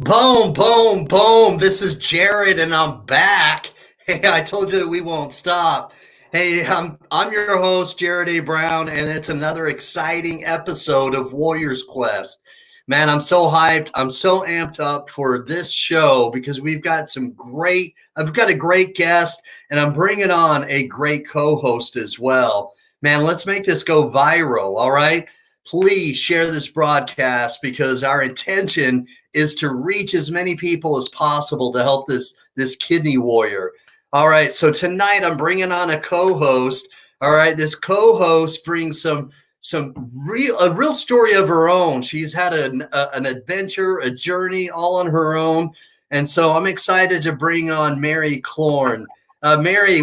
Boom, boom, boom. This is Jared and I'm back. Hey, I told you that we won't stop. Hey, I'm your host, Jared A. Brown, and it's another exciting episode of Warriors Quest. Man, I'm so hyped. I'm so amped up for this show because I've got a great guest, and I'm bringing on a great co-host as well. Man, let's make this go viral, all right? Please share this broadcast because our intention is to reach as many people as possible to help this kidney warrior. All right, so tonight I'm bringing on a co-host. All right, this co-host brings a real story of her own. She's had an adventure, a journey all on her own, and so I'm excited to bring on Mary Clorn. Mary,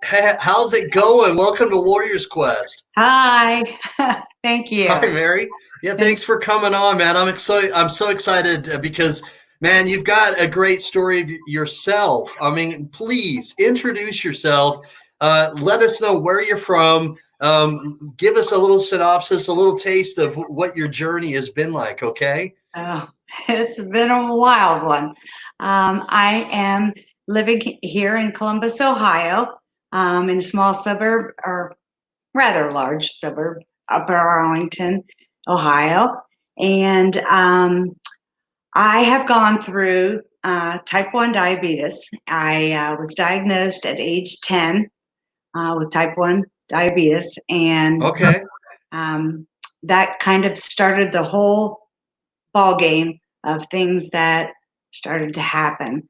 how's it going? Welcome to Warriors Quest. Hi. Thank you. Hi, Mary. Yeah, thanks for coming on, man. I'm so excited because, man, you've got a great story yourself. I mean, please introduce yourself. Let us know where you're from. Give us a little synopsis, a little taste of what your journey has been like. Okay. Oh, it's been a wild one. I am living here in Columbus, Ohio, in a small suburb, or rather large suburb, Upper Arlington, Ohio. And I have gone through type 1 diabetes. I was diagnosed at age 10 with type 1 diabetes. And Okay. that kind of started the whole ball game of things that started to happen.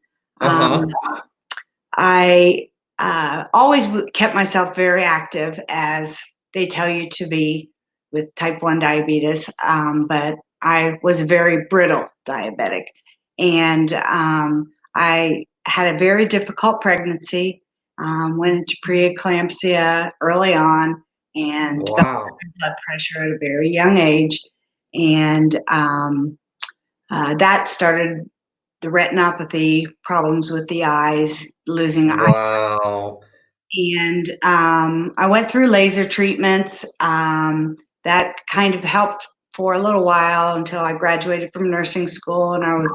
I always kept myself very active, as they tell you to be with type 1 diabetes, but I was a very brittle diabetic. And I had a very difficult pregnancy, went into preeclampsia early on, and developed blood pressure at a very young age. And that started the retinopathy, problems with the eyes, losing eyesight. Wow. And I went through laser treatments. That kind of helped for a little while until I graduated from nursing school, and I was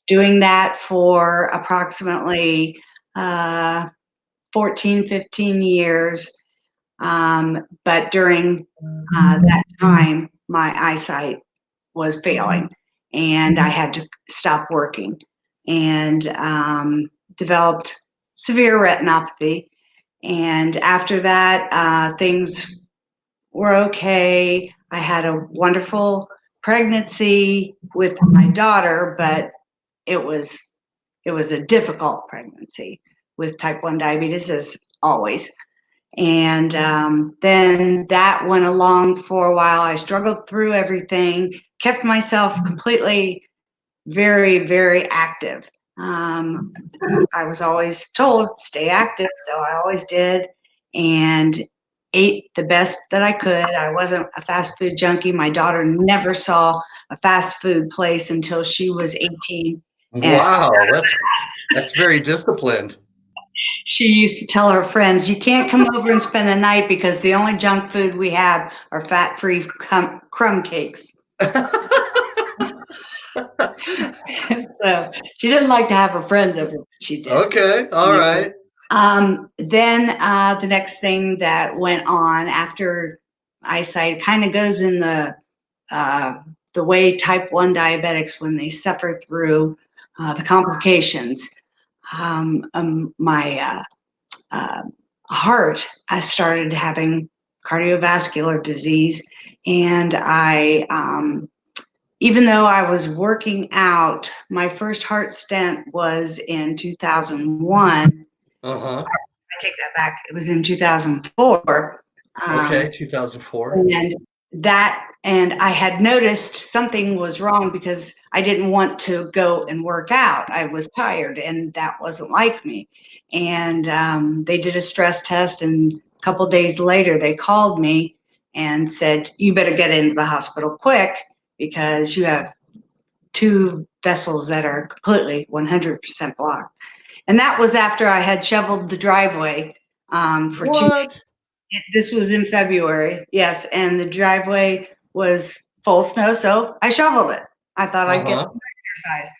doing that for approximately 14, 15 years. But during that time, my eyesight was failing, and I had to stop working, and developed severe retinopathy. And after that, things were okay. I had a wonderful pregnancy with my daughter, but it was a difficult pregnancy with type 1 diabetes, as always. And then that went along for a while. I struggled through everything, kept myself completely very, very active. I was always told, stay active, so I always did, and ate the best that I could. I wasn't a fast food junkie. My daughter never saw a fast food place until she was 18. Wow, that's very disciplined. She used to tell her friends, you can't come over and spend the night because the only junk food we have are fat-free crumb cakes. So she didn't like to have her friends over, but she did. Okay, all right. Then the next thing that went on after eyesight kind of goes in the way type 1 diabetics, when they suffer through the complications. My heart, I started having cardiovascular disease, and I even though I was working out, my first heart stent was in 2001. I take that back. It was in 2004. Okay, 2004. And I had noticed something was wrong because I didn't want to go and work out. I was tired, and that wasn't like me. And they did a stress test, and a couple days later, they called me and said, you better get into the hospital quick because you have 2 vessels that are completely 100% blocked. And that was after I had shoveled the driveway for 2 days. This was in February, yes, and the driveway was full of snow, so I shoveled it. I thought I'd get some exercise.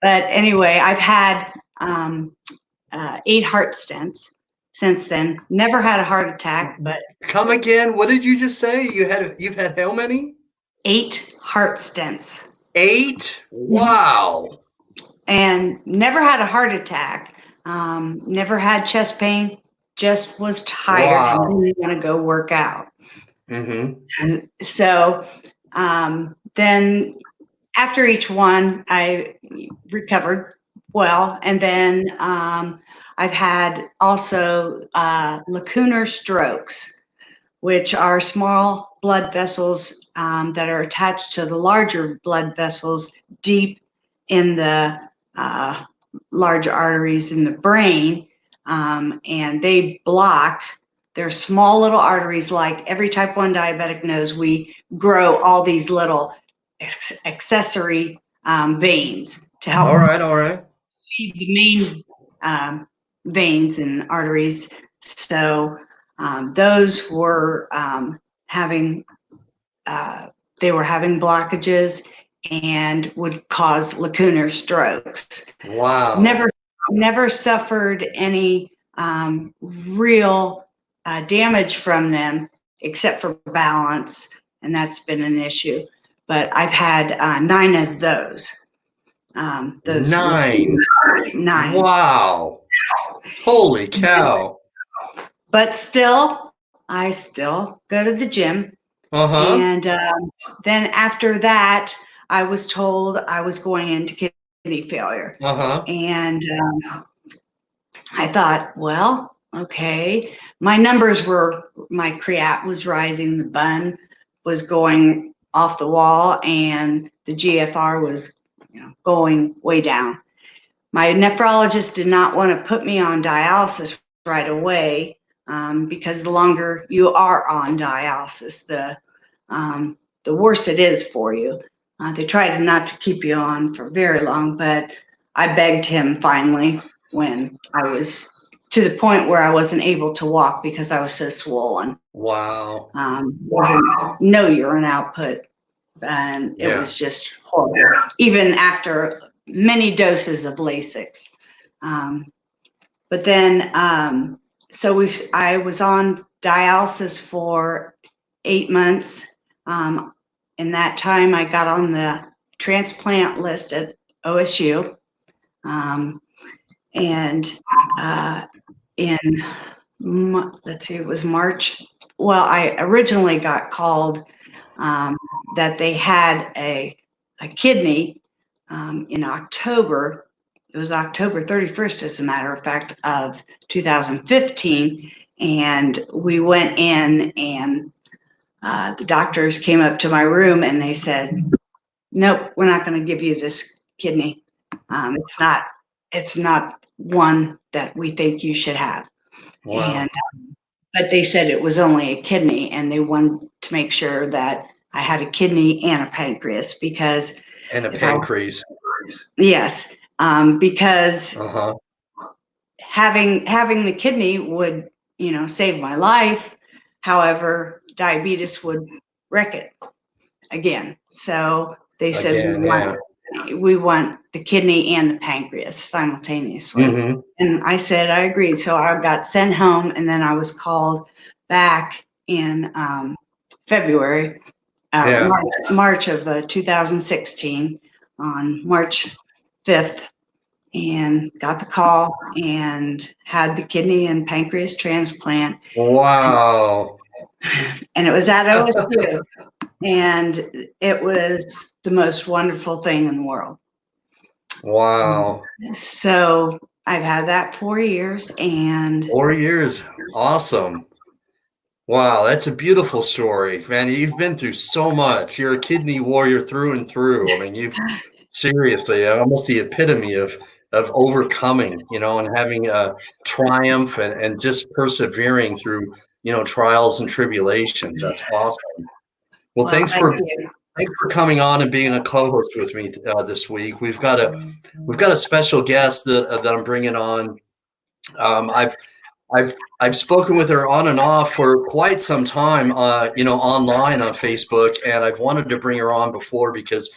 But anyway, I've had 8 heart stents since then. Never had a heart attack, but Come again? What did you just say? You've had how many? 8 heart stents. 8? Wow. And never had a heart attack. Never had chest pain. Just was tired and didn't want to go work out. Mm-hmm. And so then after each one, I recovered well. And then I've had also lacunar strokes, which are small blood vessels that are attached to the larger blood vessels deep in the large arteries in the brain. And they block. They're small little arteries, like every type 1 diabetic knows we grow all these little accessory veins to help All right. feed the main veins and arteries. So those were having blockages and would cause lacunar strokes. Wow. Never suffered any real damage from them except for balance, and that's been an issue. But I've had 9 of those. 9. 9. Wow. Holy cow. But still, I still go to the gym. Uh-huh. And then after that, I was told I was going into kidney failure. Uh-huh. And I thought, well, okay. My numbers were, my creat was rising, the bun was going off the wall, and the GFR was going way down. My nephrologist did not want to put me on dialysis right away because the longer you are on dialysis, the worse it is for you. They tried not to keep you on for very long, but I begged him finally when I was to the point where I wasn't able to walk because I was so swollen. Wow. Wasn't no urine output, and it was just horrible. Even after many doses of Lasix. But then, so I was on dialysis for 8 months. In that time, I got on the transplant list at OSU. And let's see, it was March. Well, I originally got called that they had a kidney in October. It was October 31st, as a matter of fact, of 2015. And we went in, and the doctors came up to my room and they said, nope, we're not going to give you this kidney. It's not one that we think you should have. Wow. And but they said it was only a kidney, and they wanted to make sure that I had a kidney and a pancreas because pancreas. Yes, because having the kidney would save my life. However, diabetes would wreck it again. So they said we want the kidney and the pancreas simultaneously. Mm-hmm. And I said I agreed. So I got sent home, and then I was called back in February, March of 2016, on March 5th, and got the call and had the kidney and pancreas transplant. Wow. And it was at OSU. And it was the most wonderful thing in the world. Wow. So I've had that 4 years. 4 years. Awesome. Wow, that's a beautiful story, man. You've been through so much. You're a kidney warrior through and through. I mean, you've seriously almost the epitome of overcoming, and having a triumph and just persevering through, trials and tribulations. That's awesome. Well, thanks for coming on and being a co-host with me this week. We've got a special guest that I'm bringing on. I've spoken with her on and off for quite some time, online on Facebook, and I've wanted to bring her on before because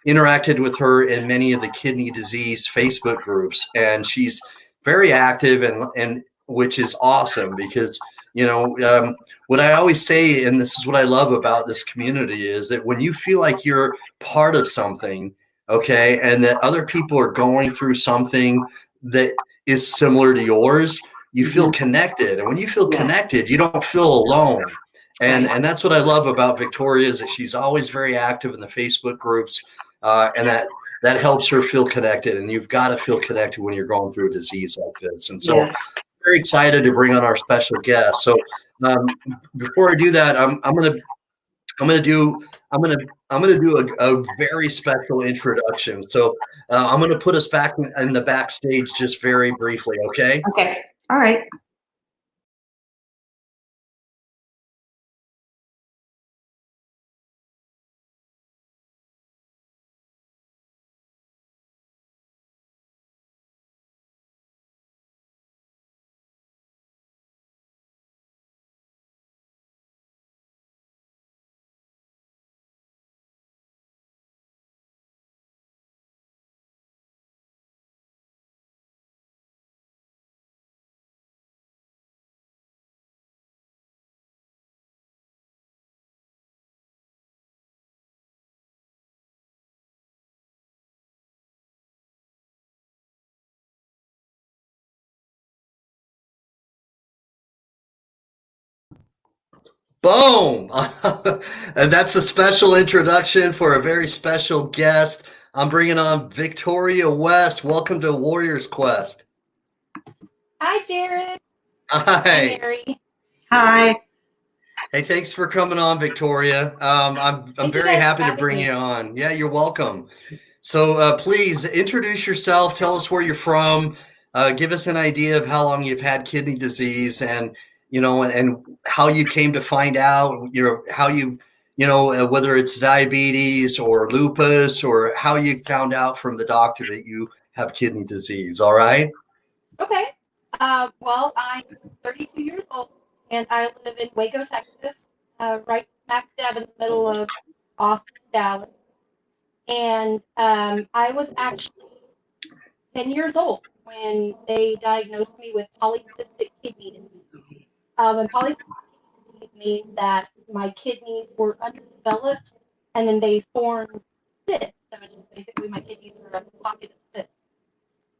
interacted with her in many of the kidney disease Facebook groups, and she's very active, and which is awesome because what I always say, and this is what I love about this community, is that when you feel like you're part of something, okay, and that other people are going through something that is similar to yours, you feel connected. And when you feel connected, you don't feel alone. And that's what I love about Victoria, is that she's always very active in the Facebook groups, and that helps her feel connected. And you've got to feel connected when you're going through a disease like this. And so, very excited to bring on our special guest. So, before I do that, I'm gonna do a very special introduction. So, I'm gonna put us back in the backstage just very briefly. Okay. Okay. All right. Boom! And that's a special introduction for a very special guest. I'm bringing on Victoria West. Welcome to Warrior's Quest. Hi, Jared. Hi. Mary. Hi. Hey, thanks for coming on, Victoria. I'm Thank you very guys happy for to having bring me. you on. Yeah, you're welcome. So please introduce yourself. Tell us where you're from. Give us an idea of how long you've had kidney disease, and and how you came to find out. How whether it's diabetes or lupus, or how you found out from the doctor that you have kidney disease. All right. Okay. Well, I'm 32 years old, and I live in Waco, Texas, right smack dab in the middle of Austin, Dallas. And I was actually 10 years old when they diagnosed me with polycystic kidney disease. And polycystic kidney disease means that my kidneys were underdeveloped, and then they formed cysts. So it's just basically my kidneys were a pocket of cysts.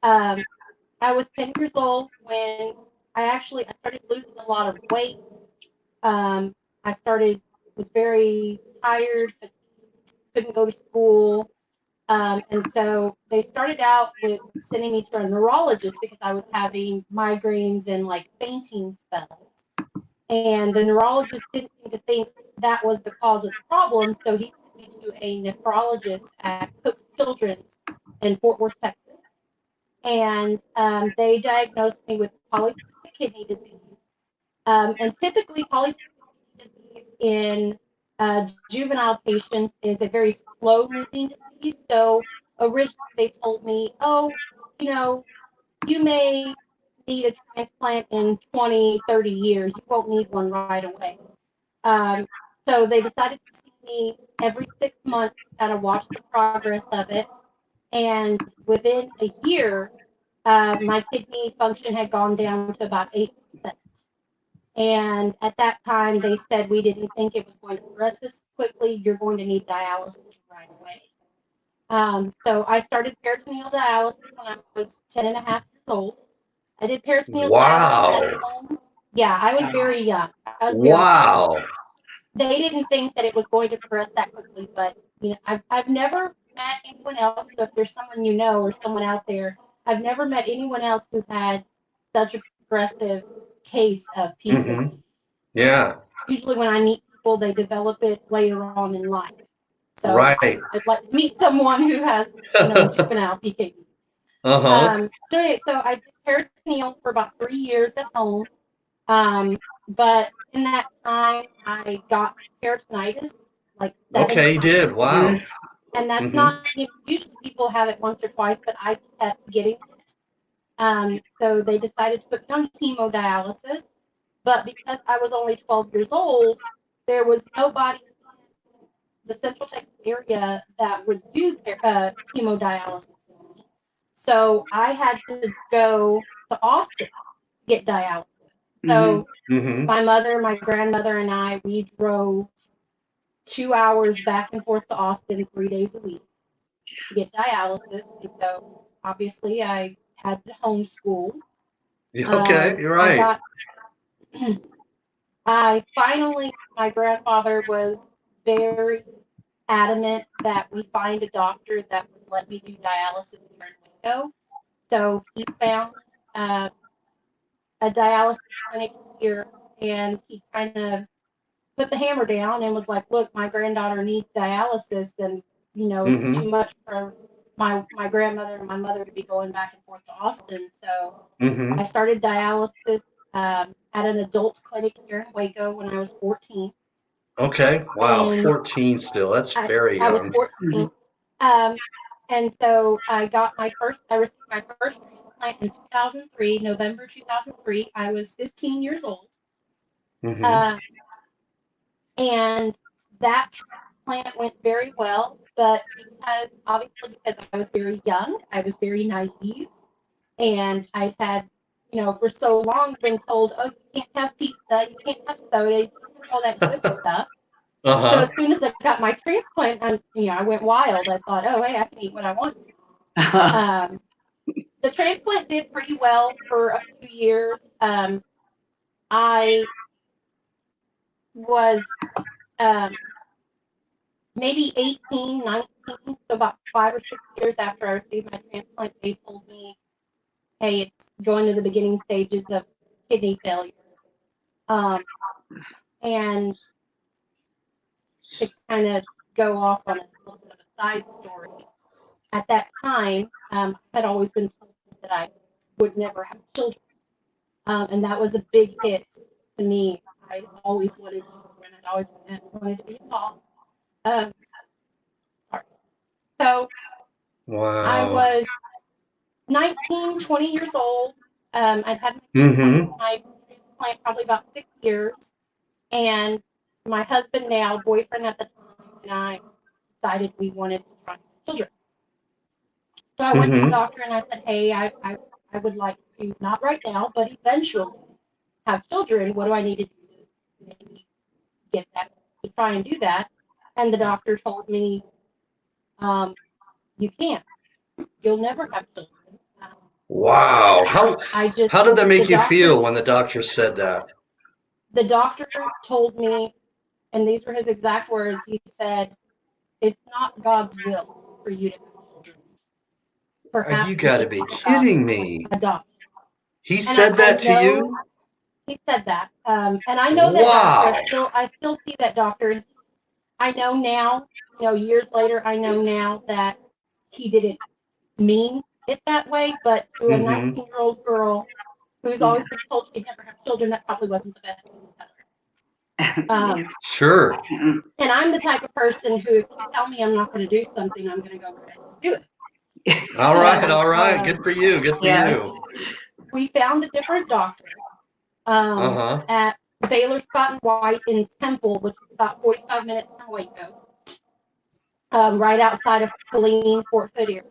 Um, I was 10 years old when I started losing a lot of weight. Um, I started was very tired, couldn't go to school, and so they started out with sending me to a neurologist because I was having migraines and like fainting spells. And the neurologist didn't seem to think that was the cause of the problem, so he sent me to a nephrologist at Cook's Children's in Fort Worth, Texas, and they diagnosed me with polycystic kidney disease. And typically, polycystic kidney disease in juvenile patients is a very slow moving disease. So originally, they told me, oh, you know, you may need a transplant in 20, 30 years. You won't need one right away. Um, so they decided to see me every 6 months to kind of watch the progress of it. And within a year, my kidney function had gone down to about 8%. And at that time, they said, we didn't think it was going to progress this quickly. You're going to need dialysis right away. So I started peritoneal dialysis when I was 10 and a half years old. I did peritoneal dialysis Wow. at home. Yeah, I was very young. I was very Wow. young. They didn't think that it was going to progress that quickly, but I've never met anyone else. So if there's someone you know or someone out there, I've never met anyone else who had such a progressive case of PKD. Yeah. Usually, when I meet people, they develop it later on in life. So Right. I'd like to meet someone who has, juvenile PKD. Uh-huh. So I did peritoneal for about 3 years at home. But in that time, I got peritonitis like 7 Okay, you times. did. Wow. And that's Mm-hmm. not, usually people have it once or twice, but I kept getting it. So they decided to put me on hemodialysis. But because I was only 12 years old, there was nobody in the Central Texas area that would do hemodialysis. So I had to go to Austin to get dialysis. So my mother, my grandmother, and I, we drove 2 hours back and forth to Austin 3 days a week to get dialysis. And so obviously I had to homeschool. Okay, you're right. I finally, my grandfather was very adamant that we find a doctor that would let me do dialysis here in Waco. So he found a dialysis clinic here, and he kind of put the hammer down and was like, "Look, my granddaughter needs dialysis, and it's too much for my grandmother and my mother to be going back and forth to Austin." So I started dialysis at an adult clinic here in Waco when I was 14. Okay. Wow. And 14 still. That's very I was young. 14. And so I received my first transplant in 2003, November 2003. I was 15 years old. And that transplant went very well, but obviously because I was very young, I was very naive, and I had, for so long been told, oh, you can't have pizza, you can't have soda, you can't have all that good stuff. So as soon as I got my transplant, I went wild. I thought, oh, hey, I can eat what I want. The transplant did pretty well for a few years. I was maybe 18, 19, so about 5 or 6 years after I received my transplant, they told me, hey, it's going to the beginning stages of kidney failure. And to kind of go off on a little bit of a side story, at that time, I had always been told that I would never have children. And that was a big hit to me. I always wanted children. I'd always wanted to be a mom. So Wow. I was 19, 20 years old. I'd had my transplant probably about 6 years. And my husband now, boyfriend at the time, and I decided we wanted to try children. So I went to the doctor and I said, hey, I would like to, not right now, but eventually have children. What do I need to do to maybe get that, to try and do that? And the doctor told me, you can't. You'll never have children. Wow. How did that make you feel when the doctor said that? The doctor told me, and these were his exact words, he said, it's not God's will for you to have children. Perhaps You got to be kidding me. Adopt. He said that to you? He said that. And I know that doctor. I still see that doctor. I know now, years later, I know now that he didn't mean it that way, but to a 19-year-old girl who's always been told she never have children, that probably wasn't the best thing to tell her. Sure. And I'm the type of person who, if you tell me I'm not going to do something, I'm going to go ahead and do it. All right. Good for you. Good for you. We found a different doctor at Baylor Scott and White in Temple, which is about 45 minutes from Waco, right outside of Killeen, Fort Hood area.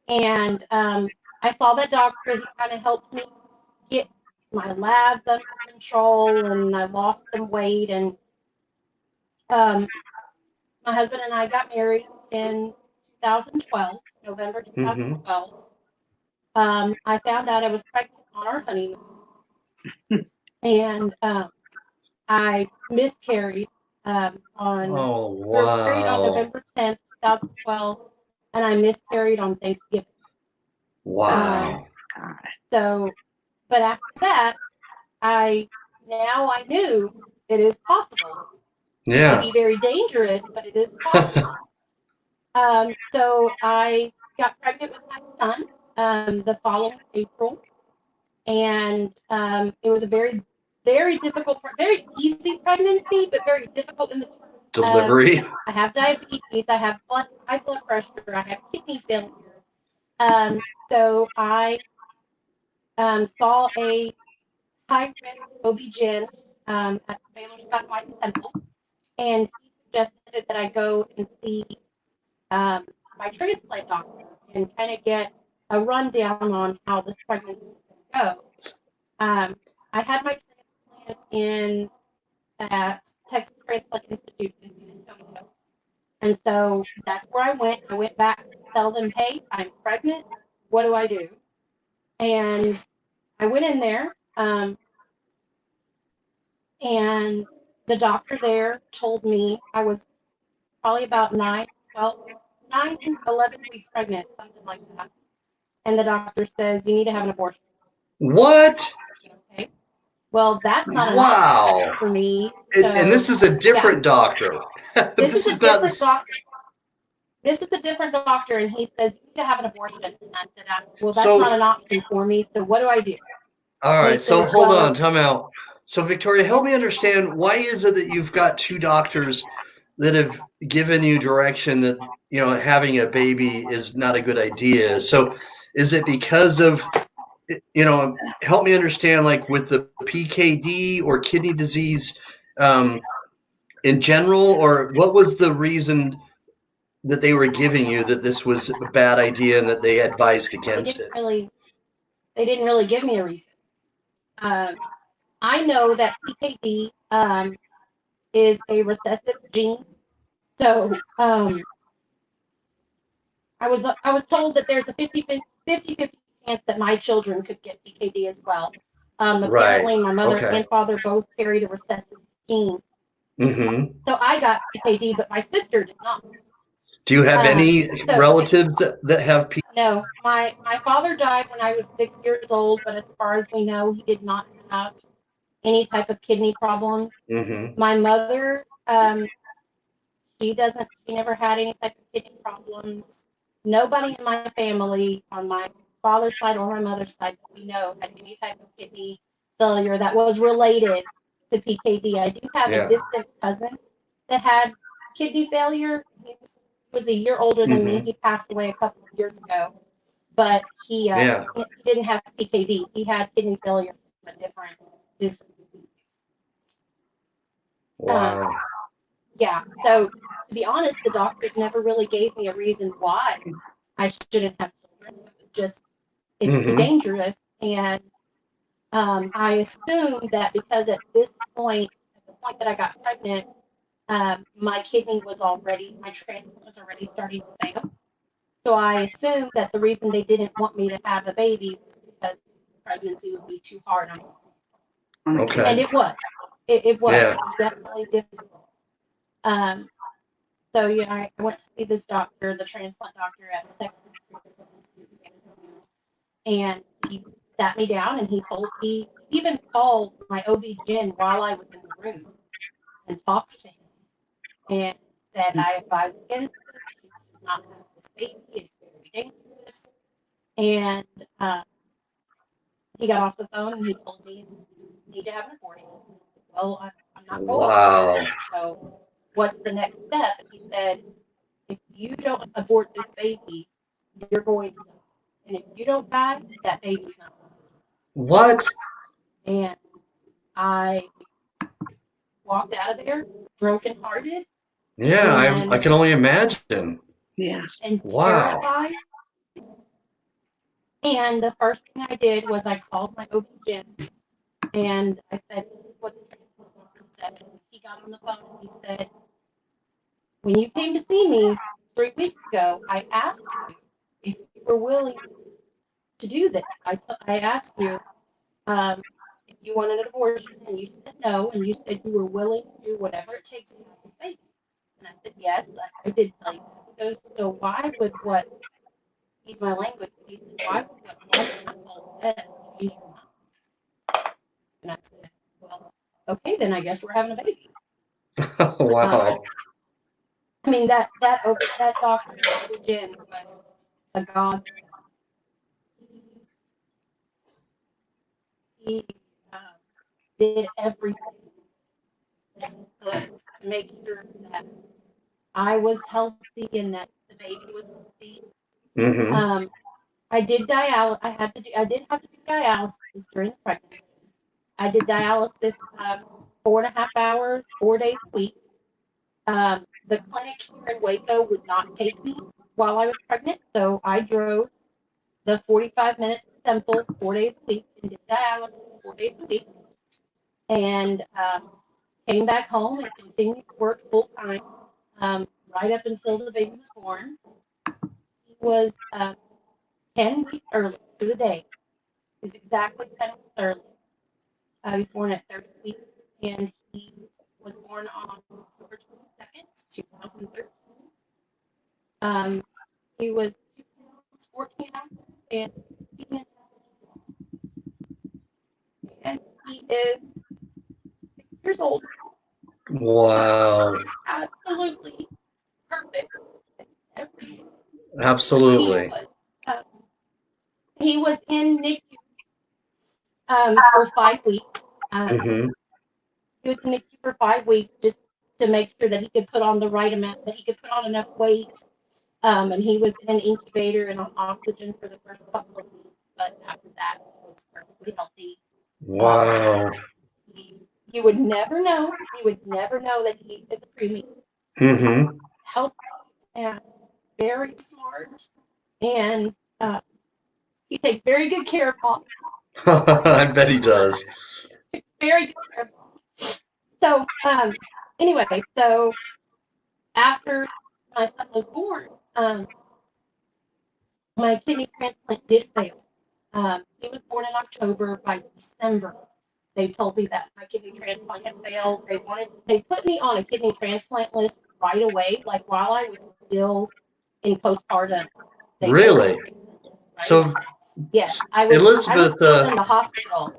And I saw that doctor. He kind of helped me get my labs under control, and I lost some weight. And my husband and I got married in 2012, November 2012. I found out I was pregnant on our honeymoon. And I miscarried we were married on November 10th, 2012, and I miscarried on Thanksgiving. Wow. So, but after that, I knew it is possible. Yeah. It may be very dangerous, but it is possible. So I got pregnant with my son the following April, and it was a very, very difficult, very easy pregnancy, but very difficult in the delivery. I have diabetes, I have high blood pressure, I have kidney failure. So I saw a high-risk OB-GYN at Baylor Scott White and Temple, and he suggested recommended that I go and see my transplant doctor and kind of get a rundown on how this pregnancy goes. I had my transplant in at Texas Transplant Institute in San Antonio. And so that's where I went. I went back to tell them, hey, I'm pregnant. What do I do? And I went in there, and the doctor there told me I was probably about 9, 11 weeks pregnant, something like that. And the doctor says, you need to have an abortion. What? Okay. Well, that's not an Wow. option for me. And this is a different doctor. This is a not different doctor. This is a different doctor, and he says, you need to have an abortion. And I said, well, that's not an option for me, so what do I do? All right, so hold on, time out. So Victoria, help me understand, why is it that you've got two doctors that have given you direction that, you know, having a baby is not a good idea? So is it because of, you know, help me understand, like with the PKD or kidney disease in general, or what was the reason that they were giving you that this was a bad idea and that they advised against it? They didn't really give me a reason. I know that PKD is a recessive gene. So I was told that there's a 50-50 chance that my children could get PKD as well. Apparently, my mother and father both carried a recessive gene. Mm-hmm. So I got PKD, but my sister did not. Do you have any relatives that have PKD? No, my father died when I was 6 years old, but as far as we know, he did not have any type of kidney problems. Mm-hmm. My mother, she never had any type of kidney problems. Nobody in my family, on my father's side or my mother's side, that we know had any type of kidney failure that was related to PKD. I do have a distant cousin that had kidney failure. He was a year older than me. He passed away a couple of years ago, but he didn't have PKD. He had kidney failure from a different disease. Wow. Yeah. So to be honest, the doctors never really gave me a reason why I shouldn't have children. It was just it's too dangerous, and I assumed that because at the point that I got pregnant, my transplant was already starting to fail. So I assumed that the reason they didn't want me to have a baby was because pregnancy would be too hard on me. Okay. And it was. It was. It was definitely difficult. So I went to see this doctor, the transplant doctor at Texas, and he sat me down and he even called my OB-GYN while I was in the room and talked to him and said, I advise against this. You should not have this baby. It's very dangerous. And he got off the phone and he told me, you need to have an abortion. Well, I'm not going to. So what's the next step? And he said, if you don't abort this baby, you're going to die. And if you don't die, that baby's not going to die. What? And I walked out of there brokenhearted. Yeah, I can only imagine. Yeah. And terrified. And the first thing I did was I called my OB-GYN and I said, this is what the transplant doctor said. And he got on the phone and he said, when you came to see me 3 weeks ago, I asked you if you were willing to do this. I asked you if you wanted an abortion, and you said no, and you said you were willing to do whatever it takes to have this baby. And I said, yes, I did tell you that. He goes, so why would he's my language, he said, why would what one asshole says change your mind? And I said, well, okay, then I guess we're having a baby. Wow. I mean, that doctor, Jim, was a god. He did everything that he could to make sure that I was healthy and that the baby was healthy. I did dialysis. I did have to do dialysis during the pregnancy. I did dialysis 4.5 hours, 4 days a week. The clinic here in Waco would not take me while I was pregnant, so I drove the 45 minutes to Temple 4 days a week and did dialysis 4 days a week, and came back home and continued to work full time right up until the baby was born. He was 10 weeks early to the day. He was exactly 10 weeks early. He was born at 30 weeks, and he was born on October 22nd, 2013. He was 2 pounds, 14 ounces, and he is 6 years old. Wow. Absolutely perfect. Everything. Absolutely. He was in NICU for 5 weeks. Mm-hmm. He was in NICU for 5 weeks just to make sure that he could put on the right amount, that he could put on enough weight. And he was in an incubator and on oxygen for the first couple of weeks. But after that, he was perfectly healthy. Wow. You would never know. You would never know that he is a preemie. Mm-hmm. Healthy and very smart. And he takes very good care of Mom. I bet he does. Very good care of Mom. So, anyway, so after my son was born, my kidney transplant did fail. He was born in October. By December, they told me that my kidney transplant had failed. They put me on a kidney transplant list right away, like while I was still in postpartum. Really? Right? So, yes, I was still in the hospital.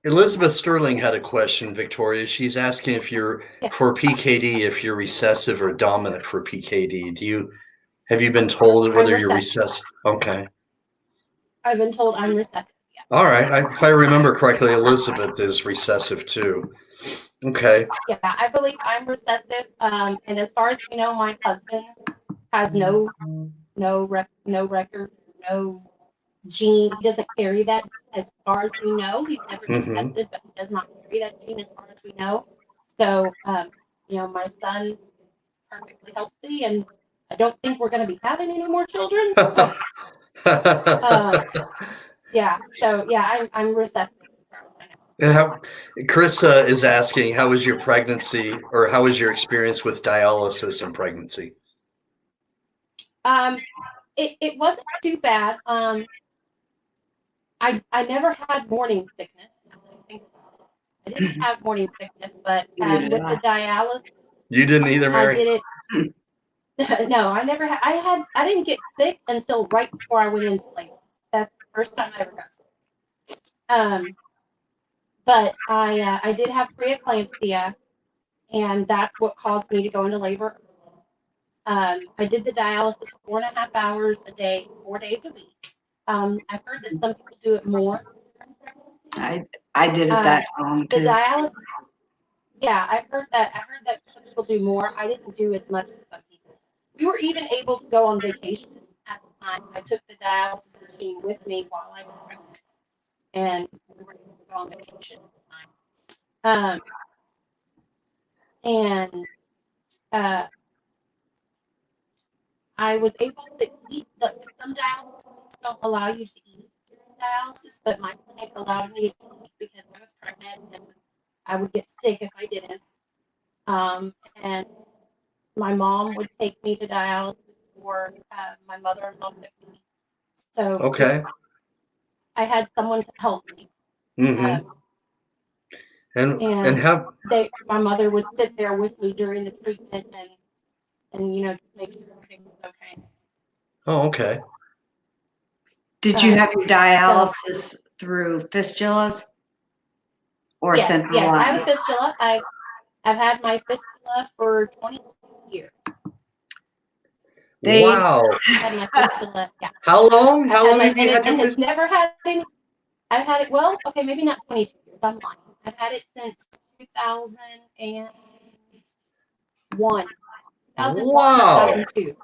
Elizabeth Sterling had a question, Victoria. She's asking if you're for PKD, if you're recessive or dominant for PKD. Have you been told whether you're recessive? Okay. I've been told I'm recessive. Yeah. All right. If I remember correctly, Elizabeth is recessive too. Okay. Yeah, I believe I'm recessive. And as far as we know, my husband has no record, no gene. He doesn't carry that. As far as we know, he's never been tested, but he does not carry that gene as far as we know. So, my son perfectly healthy, and I don't think we're going to be having any more children. So, I'm recessive. And Carissa is asking, how was your pregnancy, or how was your experience with dialysis and pregnancy? It wasn't too bad. I never had morning sickness. I didn't have morning sickness, but with the dialysis, you didn't either, Mary. I did it. No, I never had. I didn't get sick until right before I went into labor. That's the first time I ever got sick. But I did have preeclampsia, and that's what caused me to go into labor. I did the dialysis 4.5 hours a day, 4 days a week. I've heard that some people do it more. I did it that long too. The dialysis. Yeah, I've heard that. I heard that some people do more. I didn't do as much as some people. We were even able to go on vacation at the time. I took the dialysis machine with me while I was pregnant, and we were able to go on vacation at the time. I was able to eat. Some dialysis clinics don't allow you to eat during dialysis, but my clinic allowed me to eat because I was pregnant and I would get sick if I didn't. And my mom would take me to dialysis, or my mother-in-law took me. So okay, I had someone to help me. Mm-hmm. And how my mother would sit there with me during the treatment and make sure everything was okay. Oh, okay. Did you have your dialysis through fistulas or central line? Yes, I have a fistula. I've had my fistula for 20 years. Wow. Had my fistula, yeah. How long? How long have you had your fistula? It's never had any. I've had it, well, okay, maybe not 22 years. I'm lying. I've had it since 2001. Wow. 2002.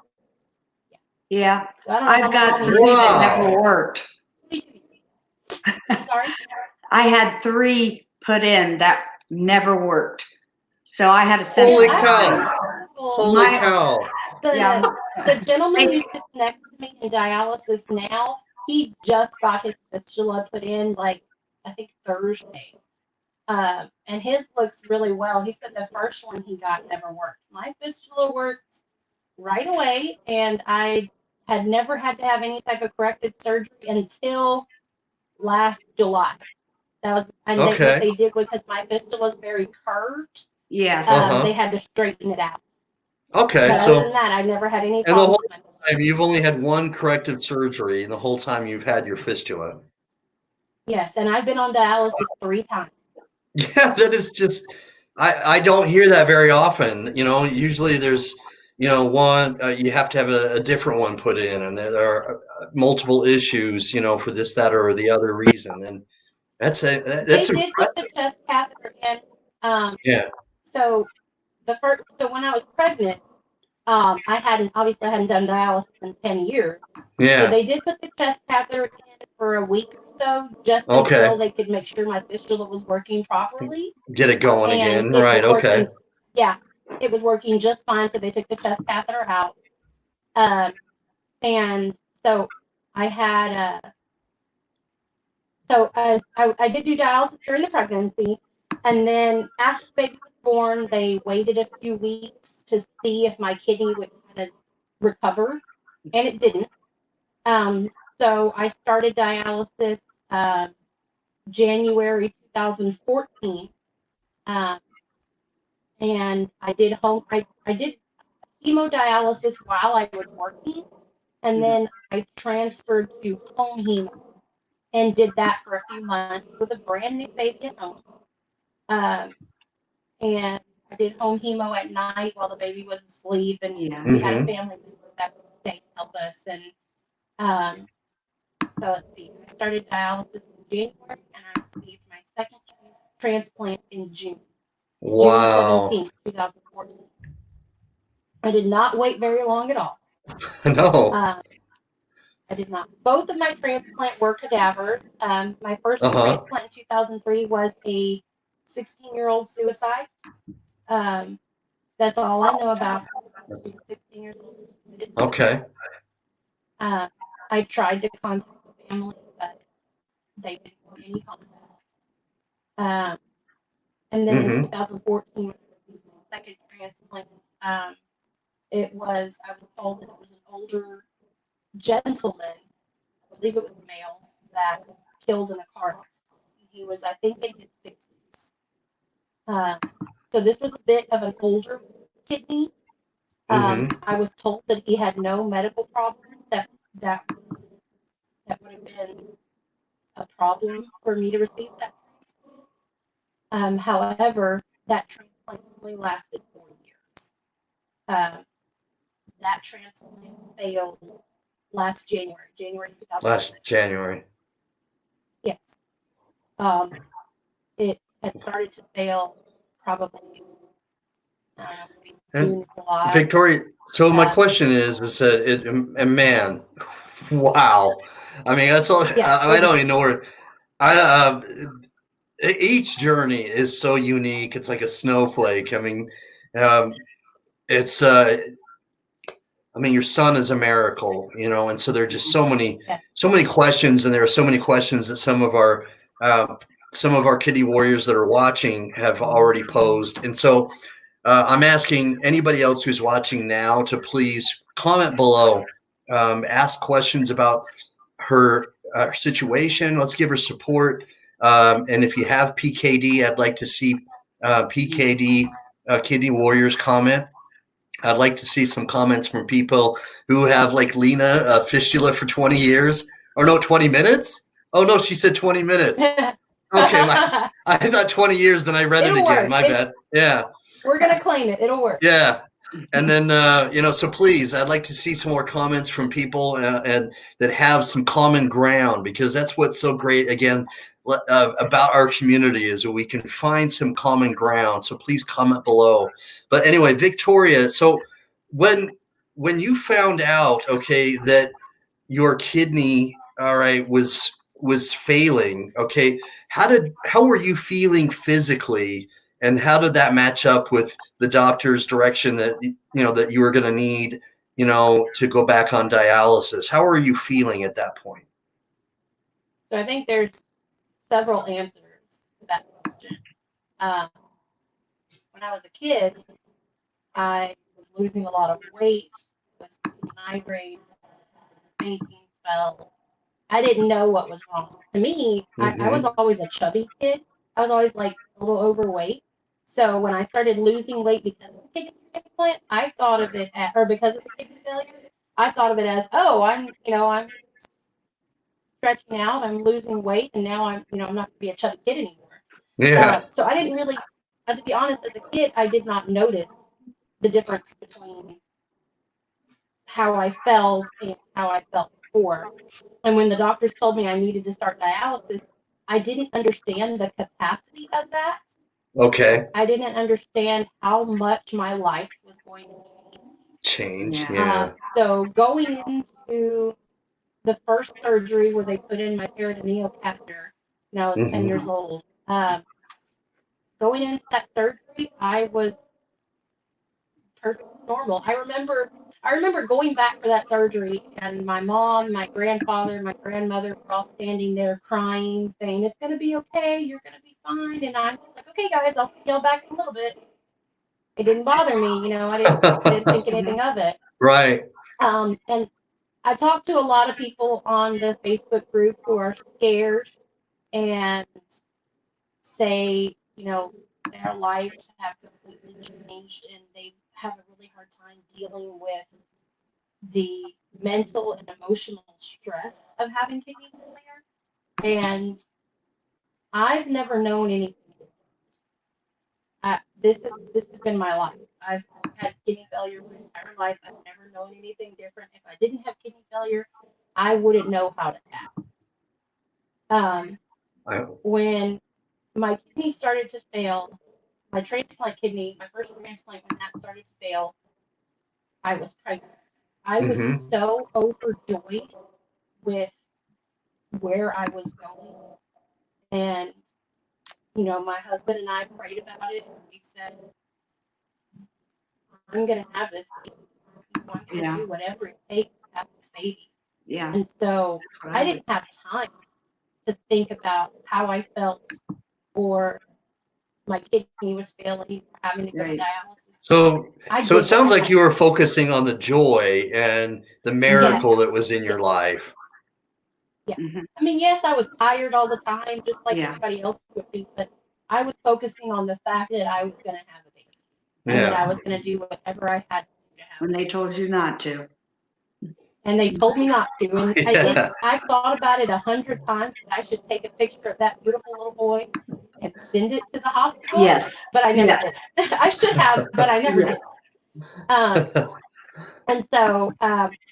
Yeah. So I've got 3 that never worked. Sorry? I had 3 put in that never worked. So I had a central Holy line. cow. Holy cow. The gentleman who sits next to me in dialysis now, he just got his fistula put in, like, I think Thursday. And his looks really well. He said the first one he got never worked. My fistula worked right away, and I had never had to have any type of corrective surgery until last July. What they did, because my fistula is very curved. Yes. They had to straighten it out. Okay, But so other than that, I never had any and the whole problems. time you've only had one corrective surgery, and the whole time you've had your fistula. Yes, and I've been on dialysis 3 times. Yeah, that is just, I don't hear that very often. Usually there's, one, you have to have a different one put in, and there are multiple issues, for this, that, or the other reason. And that's They did put the chest catheter in. Yeah. So when I was pregnant, I hadn't done dialysis in 10 years. Yeah. So they did put the chest catheter in for a week or so, just until they could make sure my fistula was working properly. Get it going again. Right. Okay. Yeah, it was working just fine. So they took the chest catheter out. And so I had I did do dialysis during the pregnancy, and then after the baby was born, they waited a few weeks to see if my kidney would kind of recover, and it didn't. So I started dialysis January 2014, and I did hemodialysis while I was working, and then I transferred to home hemo and did that for a few months with a brand new baby at home. And I did home hemo at night while the baby was asleep, and we had a family member that would stay and help us. And so let's see, I started dialysis in January, and I received my second transplant in June. Wow. June 17th, 2014. I did not wait very long at all. No. I did not. Both of my transplant were cadavers. My first transplant in 2003 was a 16-year-old suicide. That's all I know about 16 years old. Okay. I tried to contact the family, but they didn't want any contact. And then in 2014, second transplant, I was told that it was an older gentleman, I believe it was a male, that killed in a car accident. He was, I think, in his 60s. So this was a bit of an older kidney. I was told that he had no medical problems that would have been a problem for me to receive that transplant. However, that transplant only lasted 4 years. That transplant failed last January 2000. Last January. Yes. It had started to fail probably June, July. Victoria, so my question is that and man, wow. I mean, that's all. Yeah, I don't even know where. Each journey is so unique. It's like a snowflake. I mean, it's. I mean, your son is a miracle, and so there are just so many questions, and there are so many questions that some of our kidney warriors that are watching have already posed, and so. I'm asking anybody else who's watching now to please comment below, ask questions about her situation. Let's give her support. And if you have PKD, I'd like to see PKD Kidney Warriors comment. I'd like to see some comments from people who have, like Lena, fistula for 20 years. Or no, 20 minutes? Oh, no, she said 20 minutes. Okay, I thought 20 years, then I read it again. Work. My bad. Yeah. We're going to claim it. It'll work. Yeah. And then, so please, I'd like to see some more comments from people and that have some common ground, because that's what's so great, again, about our community is that we can find some common ground. So please comment below. But anyway, Victoria, so when you found out, okay, that your kidney, all right, was failing, okay, how were you feeling physically? And how did that match up with the doctor's direction that, that you were going to need, to go back on dialysis? How are you feeling at that point? So I think there's several answers to that question. When I was a kid, I was losing a lot of weight, was migraine, fainting spells. I didn't know what was wrong. To me, I was always a chubby kid. I was always like a little overweight. So when I started losing weight because of the kidney transplant, I thought of it or because of the kidney failure, I thought of it as, oh, I'm stretching out, I'm losing weight, and now I'm not going to be a chubby kid anymore. Yeah. So I didn't really, to be honest, as a kid, I did not notice the difference between how I felt and how I felt before. And when the doctors told me I needed to start dialysis, I didn't understand the capacity of that. Okay. I didn't understand how much my life was going to change. Yeah. So going into the first surgery where they put in my peritoneal chapter, I was 10 years old. Going into that surgery, I was perfectly normal. I remember going back for that surgery, and my mom, my grandfather, my grandmother were all standing there crying, saying, "It's gonna be okay. You're gonna be fine." And I'm like, "Okay, guys, I'll see y'all back in a little bit." It didn't bother me, I didn't think anything of it. Right. And I talked to a lot of people on the Facebook group who are scared and say, their lives have completely changed and they have a really hard time dealing with the mental and emotional stress of having kidney failure. And I've never known anything. This has been my life. I've had kidney failure my entire life. I've never known anything different. If I didn't have kidney failure, I wouldn't know how to act. When my kidney started to fail, my transplant kidney, my first transplant, when that started to fail, I was pregnant. I was so overjoyed with where I was going. And, my husband and I prayed about it. And we said, I'm going to have this baby. I'm going to do whatever it takes to have this baby. Yeah. And so I didn't have time to think about how I felt or my kidney was failing, having to go to dialysis. So it sounds like you were focusing on the joy and the miracle that was in your life. Yeah. I mean, yes, I was tired all the time, just like everybody else would be, but I was focusing on the fact that I was going to have a baby and that I was going to do whatever I had to do to have. When they told you not to. And they told me not to. And I've thought about it 100 times that I should take a picture of that beautiful little boy and send it to the hospital. Yes. But I never did. I should have, but I never did. And so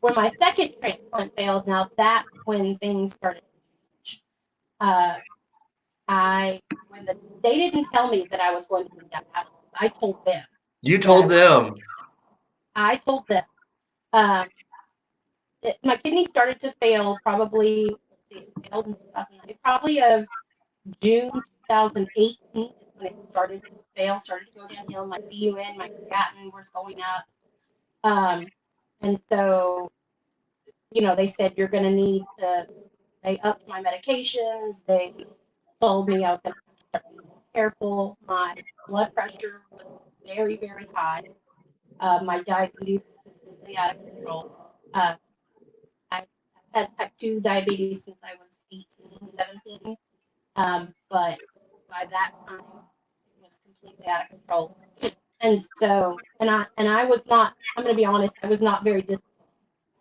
when my second transplant failed, now that's when things started to change. They didn't tell me that I was going to do dialysis. I told them. You told them. I told them. My kidney started to fail probably, it failed in 2009, probably of June 2018 is when it started to fail, started to go downhill. My BUN, my creatinine was going up. And so, they said you're going to need to, they upped my medications. They told me I was going to be careful. My blood pressure was very, very high. My diabetes was completely out of control. I had type 2 diabetes since I was 18, 17. But by that time, it was completely out of control. And so, and I was not, I'm going to be honest, I was not very disciplined.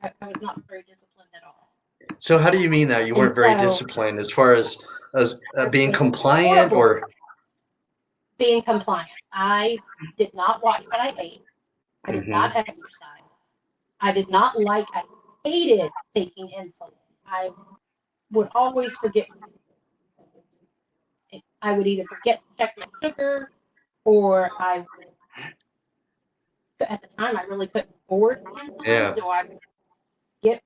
I was not very disciplined at all. So how do you mean that you weren't very disciplined as far as being compliant or? Being compliant. I did not watch what I ate. I did not exercise. I did not I hated taking insulin. I would always forget. I would either forget to check my sugar, or at the time I really couldn't afford insulin, so I would get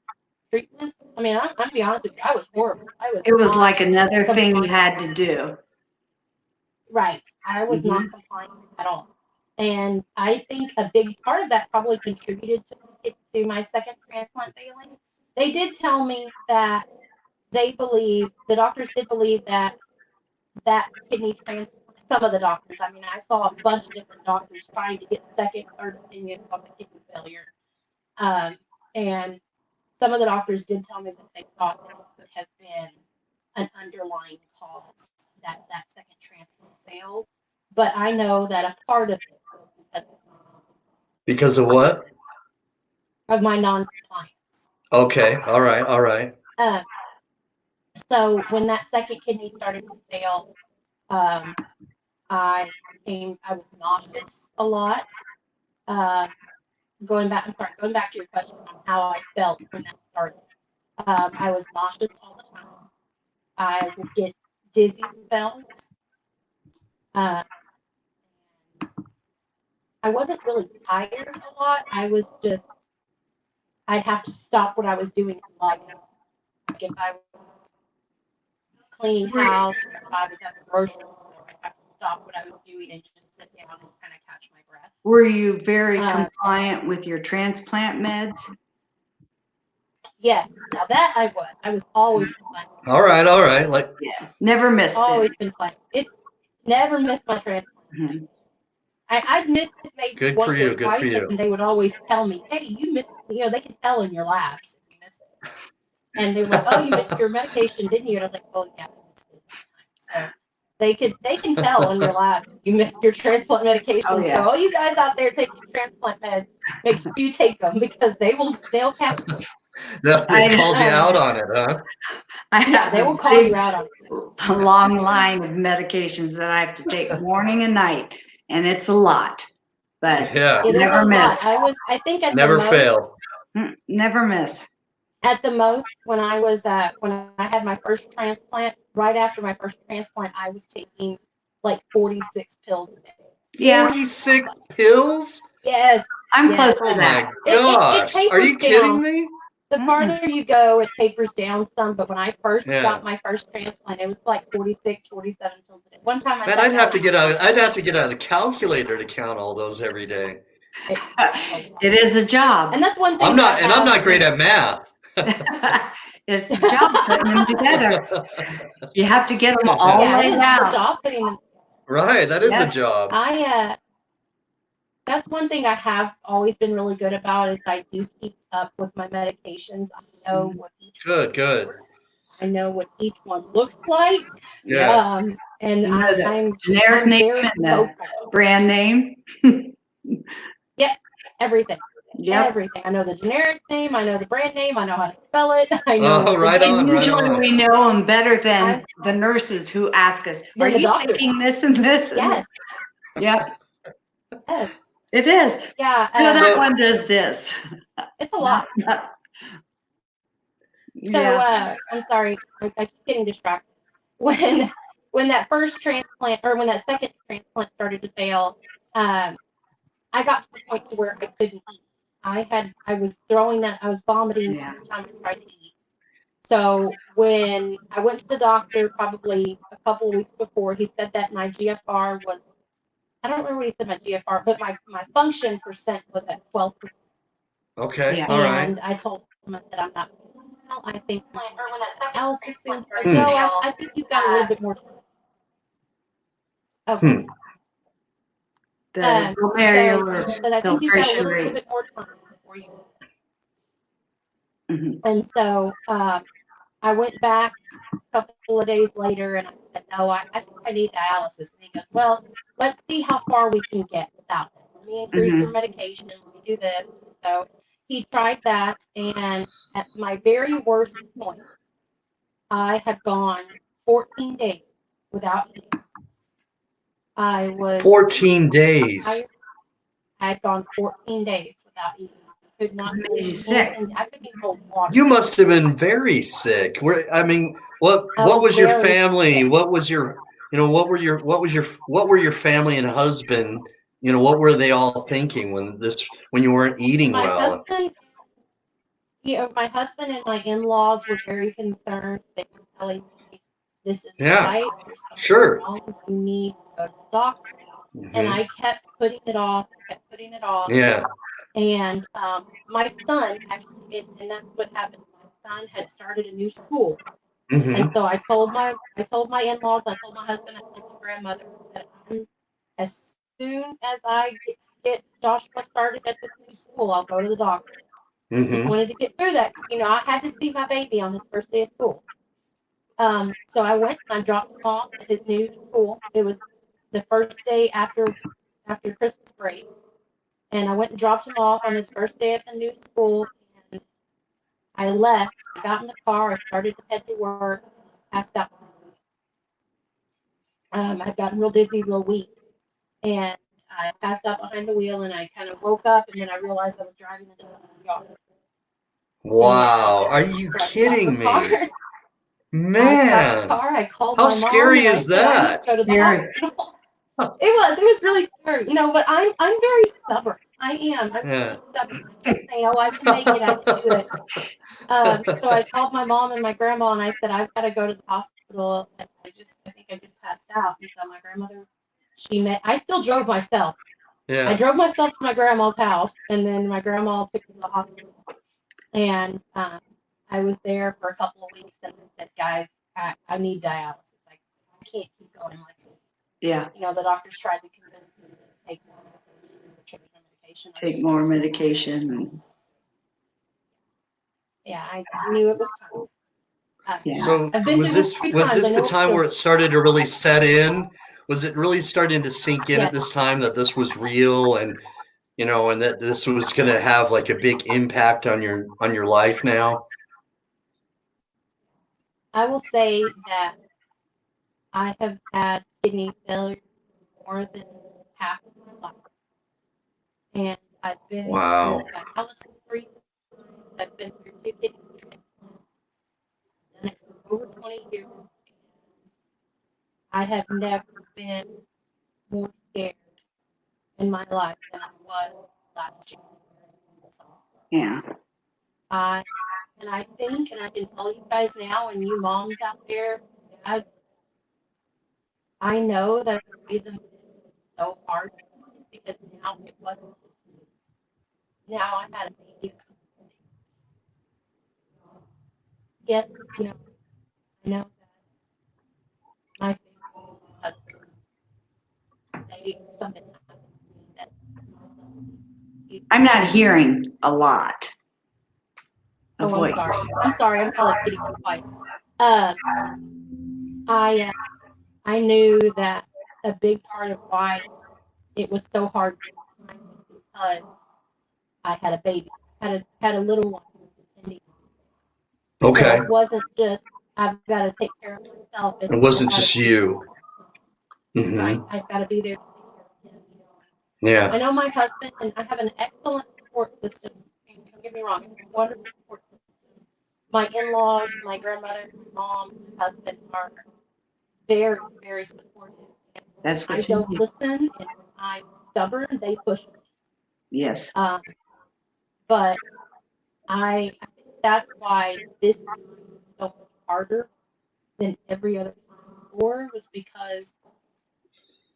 treatments. I mean, I'm gonna be honest with you, I was horrible. It was like another thing you had to do. Right. I was not compliant at all. And I think a big part of that probably contributed to my second transplant failing. They did tell me that the doctors did believe that kidney transplant, some of the doctors, I mean, I saw a bunch of different doctors trying to get second, third opinions on the kidney failure. And some of the doctors did tell me that they thought that could have been an underlying cause that second transplant failed. But I know that a part of it was Because of what? of my non-compliance. Okay. All right. All right. So when that second kidney started to fail, I was nauseous a lot. Going back to your question on how I felt when that started. I was nauseous all the time. I would get dizzy spells. I wasn't really tired a lot. I'd have to stop what I was doing, like if I was cleaning house, or if I was at the grocery store, I'd have to stop what I was doing and just sit down and kind of catch my breath. Were you very compliant with your transplant meds? Yes, now that I was always compliant. All right. All right. Like, Yeah, never missed Always it. been compliant. It never missed my transplant. I'd missed it maybe good once for you. or Good for twice, you. and they would always tell me, "Hey, you missed." You know, they could tell in your labs if you missed it. And they were like, "Oh, you missed your medication, didn't you?" And I was like, "Well, yeah, I missed it." So they can tell in your labs if you missed your transplant medication. Oh, yeah. So all you guys out there taking transplant meds, make sure you take them because they'll catch you. They called you out on it, huh? Yeah, they will call you out on it. A long line of medications that I have to take morning and night, and it's a lot, but Yeah. It is never a miss. lot. I think at Never the most, fail. Never miss. at the most, when I had my first transplant, right after my first transplant, I was taking like 46 pills a day. Yeah, 46 pills? Yes. I'm yes. close Oh to that. my gosh. Are tapers you kidding down. me? The farther you go, it tapers down some. But when I first Yeah. got my first transplant, it was like 46, 47 pills a day. One time I Man, sat I'd have down. to get out a calculator to count all those every day. It is a job. And that's one thing I'm not great at math. It's a job putting them together. You have to get them all Yeah, it laid is a out. job putting them. Right, that is a Yes. job. That's one thing I have always been really good about is I do keep up with my medications. I know what each Good. I know what each one looks like. Yeah. And You know the I'm generic name very and the vocal. brand name. Yep, everything. Yep. Everything. I know the generic name. I know the brand name. I know how to spell it. I know. Oh, right on, right Usually on. we know them better than the nurses who ask us, are Than the you doctors. taking this and this? Yes. Yep. Yes. It is. Yeah. No, that one does this. It's a lot. Yeah. So I'm sorry, I keep getting distracted. When that first transplant or when that second transplant started to fail, I got to the point to where I couldn't eat. I was vomiting every time I tried to eat. So when I went to the doctor probably a couple of weeks before, he said that my GFR was, I don't remember what he said my GFR, but my function percent was at 12%. Okay, Yeah. all right. And I told him, I said, I'm not, well, I think dialysis seems like, no, I think you've got a little bit more time. Okay. The So glomerular he said, I think you've got a filtration little rate. bit more time before you. Mhm. And so I went back a couple of days later and I said, no, I think I need dialysis. And he goes, well, let's see how far we can get without it. Let me increase your medication. Let me do this. So he tried that. And at my very worst point, I had gone 14 days without eating. I was 14 days. I had gone 14 days without eating. I could not Made you eat sick. anything. I couldn't even hold water. You must have been very sick. I mean, what was your family? Sick. What was your, what were your family and husband, what were they all thinking when you weren't eating well? My husband and my in-laws were very concerned. They were telling me, this isn't Yeah, right. There's something sure. wrong. You need go to the doctor. And Mhm. I kept putting it off, Yeah. And my son actually, and that's what happened. My son had started a new school, and Mhm. so I told my in-laws, I told my husband, I told my grandmother that as soon as I get Joshua started at this new school, I'll go to the doctor. Just Mhm. wanted to get through that. I had to see my baby on his first day of school. So I went and I dropped him off at his new school. It was the first day after Christmas break, and I went and dropped him off on his first day at the new school. And I left. I got in the car. I started to head to work. Passed out. I'd gotten real dizzy, real weak, and I passed out behind the wheel. And I kind of woke up, and then I realized I was driving into the yard. And Wow. Are you so I stopped the kidding car. me? I stopped the Man, car. I called how my mom, scary and I is said I need to that? go to the Very. hospital. It was really scary, but I'm very stubborn. I am. I'm Yeah. really stubborn. I kept saying, "Oh, I can make it. I can do it." So I called my mom and my grandma, and I said, "I've got to go to the hospital. I think I just passed out." And so my grandmother, I still drove myself. I Yeah. drove myself to my grandma's house, and then my grandma took me to the hospital. And I was there for a couple of weeks, and I said, "Guys, I need dialysis. I can't keep going like this." Yeah. The doctors tried to convince me to take more medication. Take more medication. Yeah, I knew it was time. Yeah. So I've been through this three was times. I this the know it time where feels. it started to really set in? Was it really starting to sink in at Yes, this time that this was real and and that this was going to have like a big impact on your life now? I will say that I have had kidney failure more than half of my life, and I've been through Wow. dialysis 3 times. I've been through 2 kidney transplants. I've done it for over 20 years. I have never been more scared in my life than I was last year. Yeah. I and I think, and I can tell you guys now, and you moms out there, I know that the reason it's so hard is because now it wasn't. Now I had a baby. Yes, I know that my family, husband, something happened to me that I'm not hearing a lot of oh, I'm what you're sorry. saying. I'm sorry. I'm probably getting too quiet. Uh, I I knew that a big part of why it was so hard because I had a baby, had a little one, and that Okay. it wasn't just I've got to take care of myself. It's It I've wasn't got to just be there you. for right. Hmm. I've got to be there to take care of him. I Yeah. know my husband, and I have an excellent support system. Don't get me wrong; it's a wonderful support system. My in-laws, my grandmother, my mom, my husband are very, very supportive. And That's I what you don't need. listen, and I'm stubborn. They push me. Yes. Um, but I think that's why this time is so much harder than every other time before was because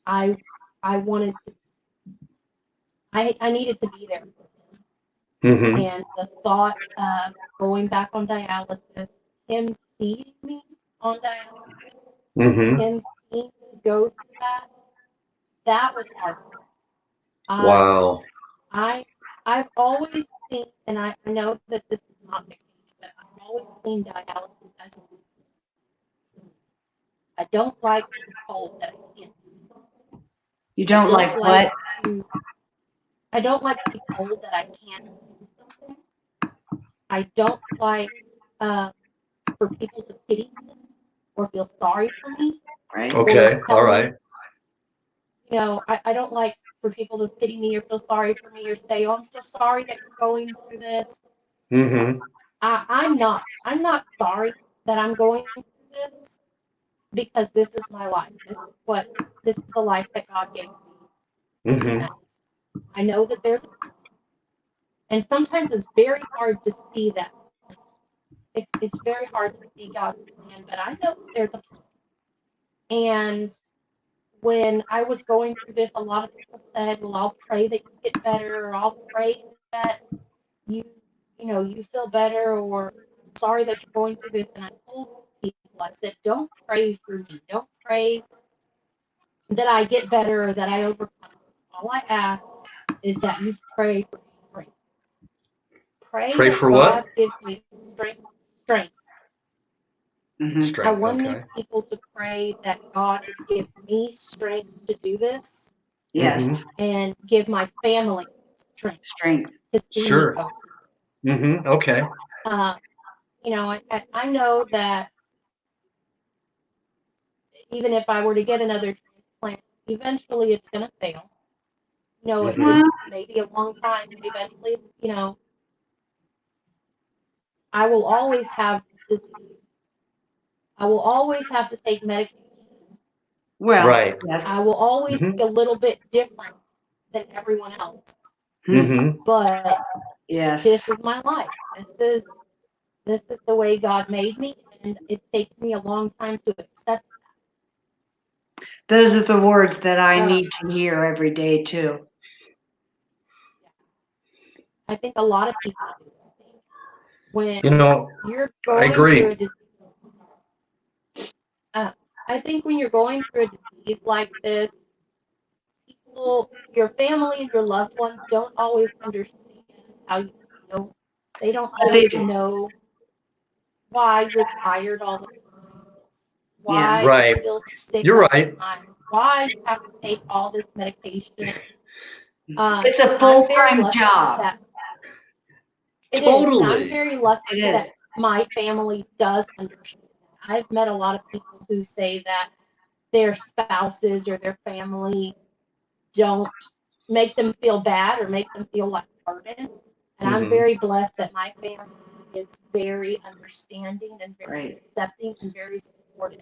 I I wanted to I needed to be there for him. Hmm. And the thought of going back on dialysis, him seeing me on dialysis, Hmm. him seeing me go through that was hard. I Wow. I I've always seen, and I know that this is not the case, but I've always seen dialysis as I don't like to be told that I can't do something. You I don't don't like like what? to I don't like to be told that I can't do something. I don't like uh, for people to pity me or feel sorry for me Right. or Okay. All tell me, right. I don't like for people to pity me or feel sorry for me or say, "Oh, I'm so sorry that you're going through this." Hmm. I'm not sorry that I'm going through this because this is my life. This is the life that God gave me. Hmm. And I know that there's, and sometimes it's very hard to see that. It's very hard to see God's plan, but I know that there's a plan. And when I was going through this, a lot of people said, "Well, I'll pray that you get better, or I'll pray that you, you feel better, or I'm sorry that you're going through this." And I told people, I said, "Don't pray for me. Don't pray that I get better or that I overcome. All I ask is that you pray for strength. Pray Pray that for God what? gives me strength. Strength. I Strength. want Okay. people to pray that God would give me strength to do this Yes. Mhm. and give my family strength Strength. to see me Sure. over. Okay. I know that even if I were to get another transplant, eventually it's going to fail. It Mhm. may be a long time, but eventually, I will always have this. I will always have to take medication. Well, Right. yes. I will always Mhm. be a little bit different than everyone else. Mhm. But Yes. this is my life. This is the way God made me, and it takes me a long time to accept. Those are the words that I Um, need to hear every day too. I think a lot of people do. When you're I going through agree. a disease, I think when you're going through a disease like this, people, your family and your loved ones don't always understand how you feel. They don't But they always do. know why you're tired all the time, Yeah. why you Right. feel sick You're all right. the time, why you have to take all this medication. It's a I'm very full-time lucky job. that it is, and I'm Totally. very lucky It is. that my family does understand. I've met a lot of people who say that their spouses or their family don't make them feel bad or make them feel like a burden. And I'm Mhm. very blessed that my family is very understanding and very Right. accepting and very supportive.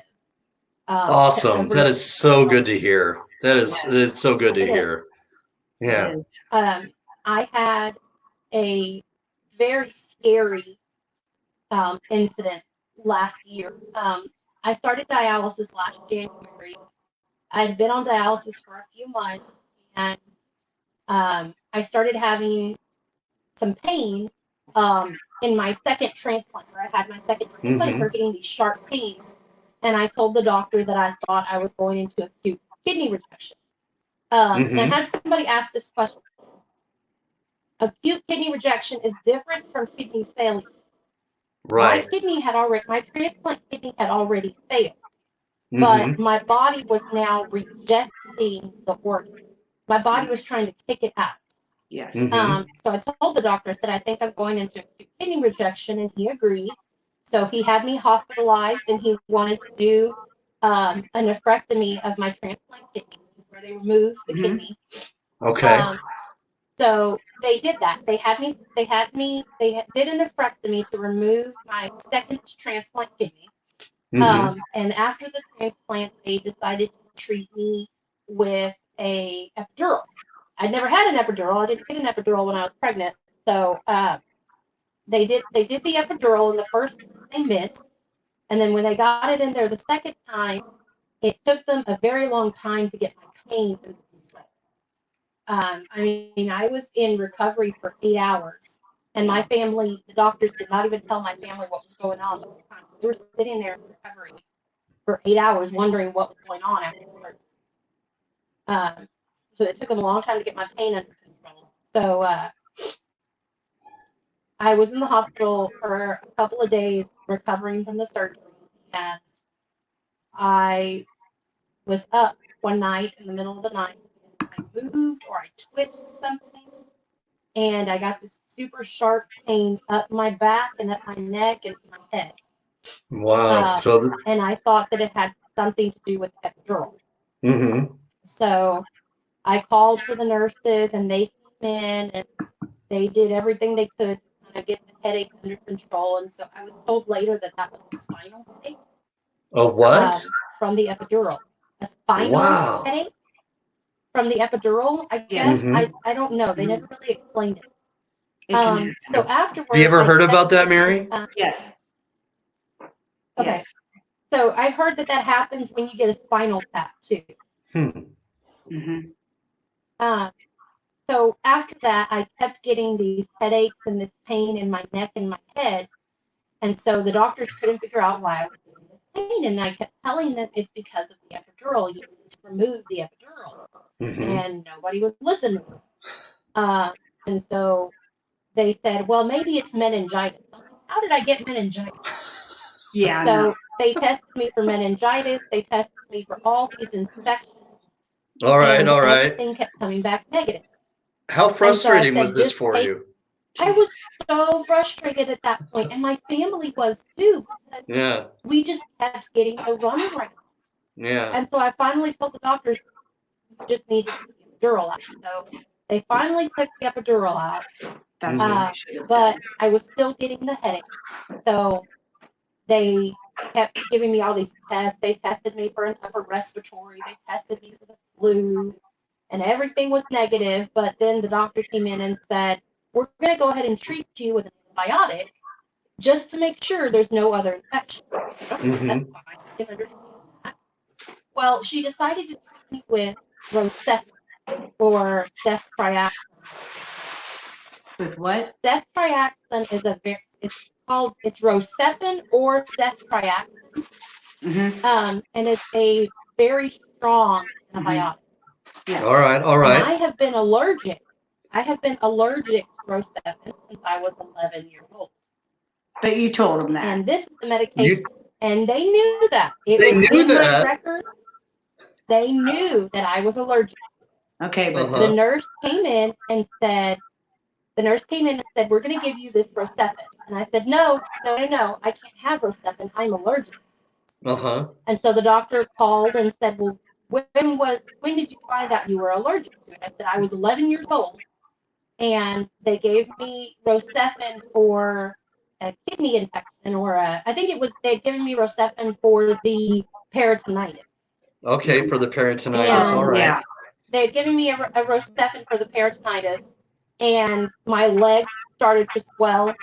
To Awesome. That everything. is so good to hear. That is so good to It is. hear. It Yeah. is. I had a very scary incident last year. I started dialysis last January. I'd been on dialysis for a few months, and I started having some pain in my second transplant, where I had my second transplant. I Mhm. started getting these sharp pains, and I told the doctor that I thought I was going into acute kidney rejection. And I Mhm. had somebody ask this question. Acute kidney rejection is different from kidney failure. My Right. transplant kidney had already failed, but Mhm. my body was now rejecting the organ. My body was trying to kick it out. Yes. Mhm. So I told the doctor, I said, I think I'm going into acute kidney rejection, and he agreed. So he had me hospitalized, and he wanted to do a nephrectomy of my transplant kidney, where they removed the Mhm. kidney. Okay. So they did that. They did a nephrectomy to remove my second transplant kidney. Mhm. And after the transplant, they decided to treat me with a epidural. I'd never had an epidural. I didn't get an epidural when I was pregnant. So they did the epidural, and the first time they missed. And then when they got it in there the second time, it took them a very long time to get my pain under control. I was in recovery for 8 hours, and my family, the doctors did not even tell my family what was going on the whole time. We were sitting there in recovery for 8 hours, wondering what was going on after the surgery. So it took them a long time to get my pain under control. So I was in the hospital for a couple of days recovering from the surgery, and I was up one night in the middle of the night. I moved or I twitched something, and I got this super sharp pain up my back and up my neck and my head. Wow. So. And I thought that it had something to do with epidural. Mhm. So I called for the nurses, and they came in, and they did everything they could to kind of get the headache under control. And so I was told later that that was a spinal headache A what? from the epidural. A spinal Wow. headache from the epidural, I Yes. guess. Mhm. I don't know. They never really explained it. It can So happen. afterwards, Have you ever I heard about that, tested. Mary? Yes. Okay. Yes. So I heard that happens when you get a spinal tap too. Mhm. So after that, I kept getting these headaches and this pain in my neck and my head. And so the doctors couldn't figure out why I was getting this pain. And I kept telling them it's because of the epidural. You need to remove the epidural. And nobody would listen to me. And so they said, well, maybe it's meningitis. I'm like, how did I get meningitis? Yeah, So they tested me for meningitis. They tested me for all these infections. All right, And all right. everything kept coming back negative. How And so I frustrating was said, this just for take. you? I was so frustrated at that point, and my family was too, because Yeah, we just kept getting a runaround. yeah. And so I finally told the doctors, you just need to take the epidural out. So they finally took the epidural out, that's what they should have but done. I was still getting the headache. So they kept giving me all these tests. They tested me for an upper respiratory. They tested me for the flu, and everything was negative. But then the doctor came in and said, we're going to go ahead and treat you with an antibiotic just to make sure there's no other infection. Okay, that's fine. I can understand that. Well, she decided to treat me with Rocephin or ceftriaxone. With what? Ceftriaxone is it's Rocephin or ceftriaxone. And it's a very strong antibiotic. Yeah. All right, all And right. I have been allergic. I have been allergic to Rocephin since I was 11 years old. But you told them that. And this is the medication. And they knew that. It They was knew in my that. record. They knew that I was allergic. Okay, but The nurse came in and said, we're going to give you this Rocephin. And I said, no, I can't have Rocephin. I'm allergic. And so the doctor called and said, well, when did you find out you were allergic to it? I said, I was 11 years old, and they gave me Rocephin for a kidney infection, they had given me Rocephin for the peritonitis. Okay, for the peritonitis. All And right. yeah, they had given me a Rocephin for the peritonitis, and my legs started to swell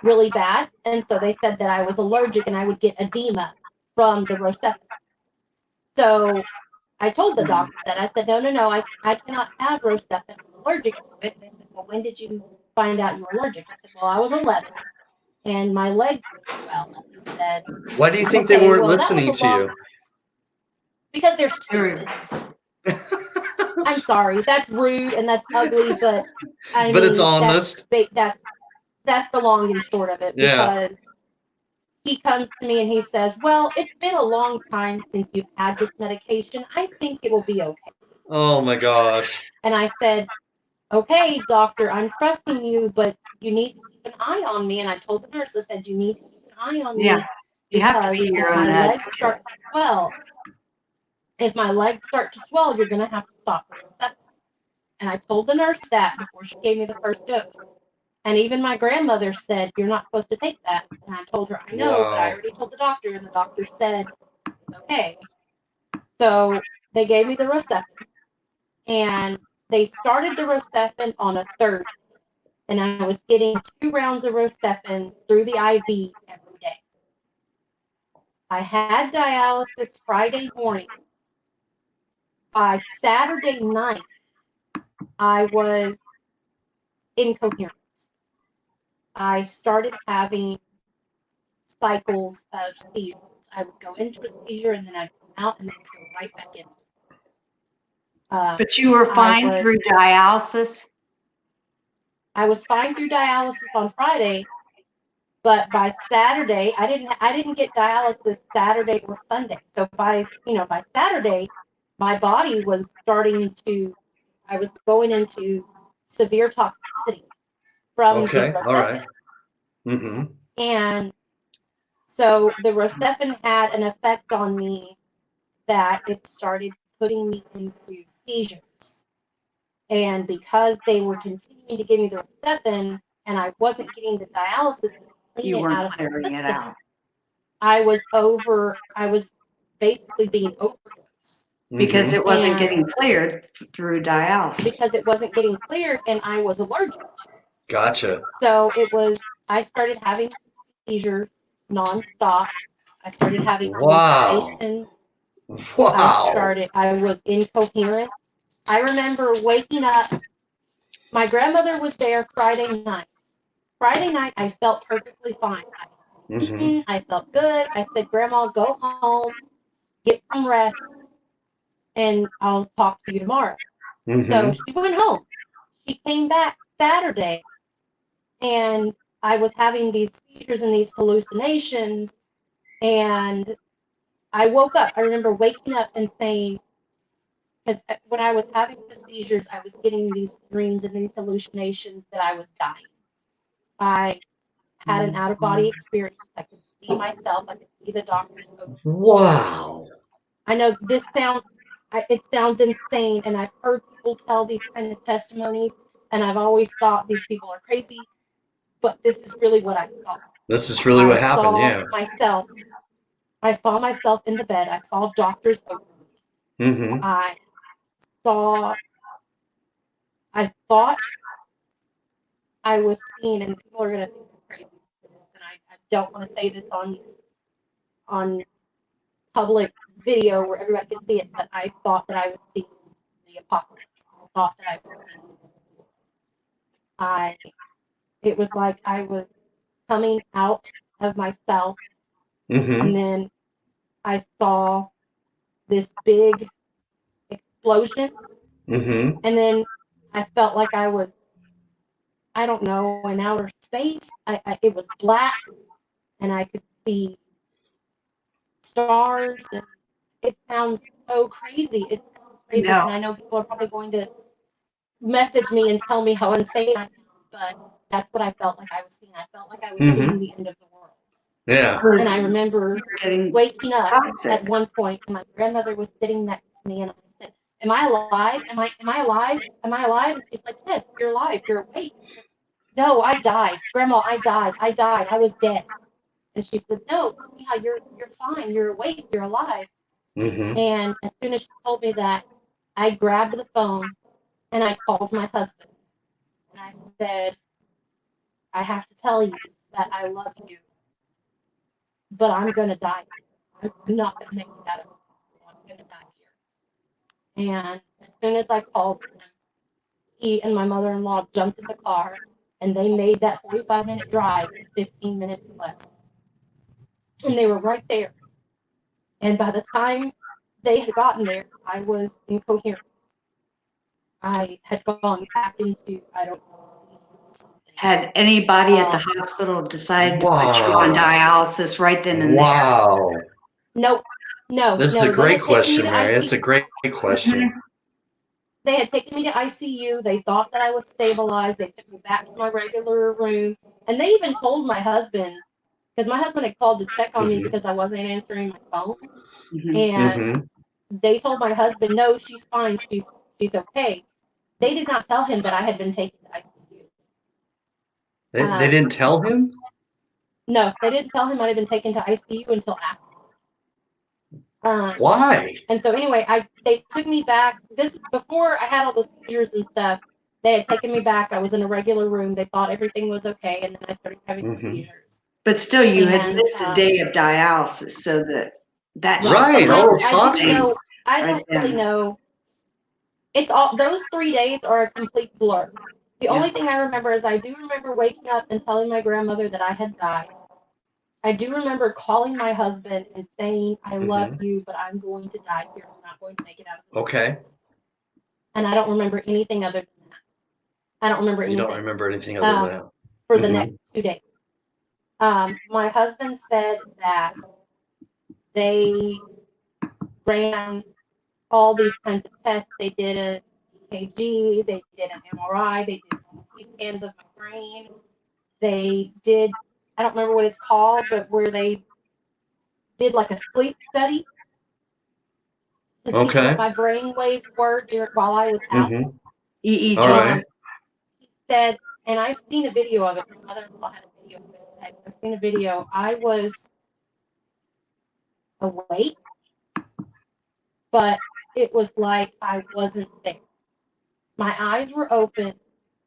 really bad. And so they said that I was allergic and I would get edema from the Rocephin. So I told the doctor that. I said, no, I cannot have Rocephin. I'm allergic to it. They said, well, when did you find out you were allergic? I said, well, I was 11 and my legs would swell. And they said, Why do you think they okay, weren't well, that was listening a to long, you? because they're stupid. I'm sorry, that's rude and that's ugly, but I But mean, it's honest. that's the long and short of it. Yeah. Because he comes to me and he says, well, it's been a long time since you've had this medication. I think it will be okay. Oh my gosh. And I said, okay, doctor, I'm trusting you, but you need to keep an eye on me. And I told the nurse, I said, you need to keep an eye on yeah. me You have to because be your if own my legs advocate. start to swell, you're going to have to stop for a second. And I told the nurse that before she gave me the first dose. And even my grandmother said, you're not supposed to take that. And I told her, I know, but I Wow. already told the doctor, and the doctor said, it's okay. So they gave me the Rocephin, and they started the Rocephin on a Thursday. And I was getting 2 rounds of Rocephin through the IV every day. I had dialysis Friday morning. By Saturday night, I was incoherent. I started having cycles of seizures. I would go into a seizure and then I'd come out and then go right back in. But you were fine through dialysis? I was fine through dialysis on Friday, but by Saturday, I didn't get dialysis Saturday or Sunday. So by Saturday, my body was I was going into severe toxicity from the Okay. All right. Rocephin. And so the Rocephin had an effect on me that it started putting me into seizures. And because they were continuing to give me the Rocephin and I wasn't getting the dialysis to clean You it weren't out of my clearing it system, out. I was basically being overdosed. Because it wasn't And getting cleared through dialysis. because it wasn't getting cleared and I was allergic. Gotcha. So I started having seizures nonstop. I started having Wow. hallucinations. Wow. I was incoherent. I remember waking up. My grandmother was there Friday night. Friday night, I felt perfectly fine. I had Mm-hmm. eaten, I felt good. I said, Grandma, go home, get some rest, and I'll talk to you tomorrow. So Mm-hmm. she went home. She came back Saturday, and I was having these seizures and these hallucinations, and I woke up. I remember waking up and saying, because when I was having the seizures, I was getting these dreams and these hallucinations that I was dying. I had an out of body experience. I could see myself. I could see the doctors. Wow. I know this it sounds insane, and I've heard people tell these kind of testimonies, and I've always thought these people are crazy, but this is really what I saw. This is really I what happened. saw Yeah. myself. I saw myself in the bed. I saw doctors over me. Mm-hmm. I saw. I thought I was seen, and people are going to think I'm crazy, and I don't want to say this on public video where everybody can see it, but I thought that I was seeing the apocalypse. I thought that I was seeing. I. It was like I was coming out of myself, and Mm-hmm. then I saw this big explosion, Mm-hmm. and then I felt like I was, I don't know, in outer space. It was black, and I could see stars, and it sounds so crazy. It sounds crazy, No. and I know people are probably going to message me and tell me how insane I am, but that's what I felt like I was seeing. I felt like I was Mm-hmm. seeing the end of the world. Yeah. And I remember Getting waking up toxic. at one point, and my grandmother was sitting next to me, and I said, "Am I alive? Am I alive? Am I alive?" And she's like, "Yes, you're alive. You're awake." "No, I died, Grandma. I died. I died. I was dead." And she said, "No, yeah, you're fine. You're awake. You're alive." Mm-hmm. And as soon as she told me that, I grabbed the phone and I called my husband, and I said, "I have to tell you that I love you, but I'm gonna die. I'm not gonna make it out of it. I'm gonna die here." And as soon as I called him, he and my mother-in-law jumped in the car, and they made that 45-minute drive in 15 minutes or less. And they were right there. And by the time they had gotten there, I was incoherent. I had gone back into, I don't know, something. Had anybody at the Um, hospital decided to put you on Wow. dialysis right then and there? Wow. no, no, This is a no. They great had taken me question, to Mary. That's ICU. a great question. They had taken me to ICU. They thought that I was stabilized. They took me back to my regular room. And they even told my husband, because my husband had called to check on me Mm-hmm. because I wasn't answering my phone. Mhm. And Mm-hmm. they told my husband, no, she's fine. She's okay. They did not tell him that I had been taken to ICU. They didn't tell him? No, they didn't tell him I had been taken to ICU until after. Um, Why? and so anyway, they took me back. This before I had all the seizures and stuff. They had taken me back. I was in a regular room. They thought everything was okay, and then I started having the Mm-hmm. seizures. But still, you had And missed a day of dialysis, so that should right, Right. and All be those I didn't toxins. know. I right don't really then. know. It's all those 3 days are a complete blur. The Yeah. only thing I remember is I do remember waking up and telling my grandmother that I had died. I do remember calling my husband and saying, "I love Mm-hmm. you, but I'm going to die here. I'm not going to make it out of this." Okay. And I don't remember anything other than that. I don't remember You don't anything remember anything other than that. for the Mm-hmm. next 2 days. My husband said that they ran all these kinds of tests. They did a EKG, they did an MRI, they did CT scans of my brain. They did, I don't remember what it's called, but where they did like a sleep study to see what Okay. my brain waves were while I was out. Mm-hmm. All EEG. right. He said, and I've seen a video of it. My mother-in-law had a video of it. I've seen a video. I was awake, but it was like I wasn't there. My eyes were open,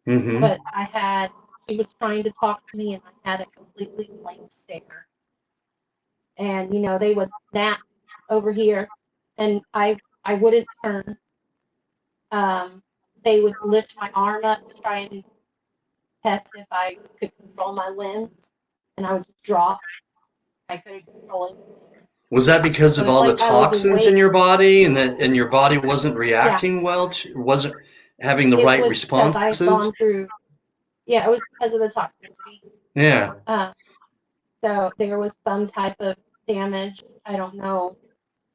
Mm-hmm. but she was trying to talk to me, and I had a completely blank stare. And, they would snap over here, and I wouldn't turn. They would lift my arm up to try and test if I could control my limbs, and I would just drop. I couldn't control it. Was that because So of it's all the like I was toxins in awake. your body, and your body wasn't Yeah, reacting well wasn't having the it right was because I had responses? gone through. Yeah, it was because of the toxicity. Yeah. So there was some type of damage. I don't know.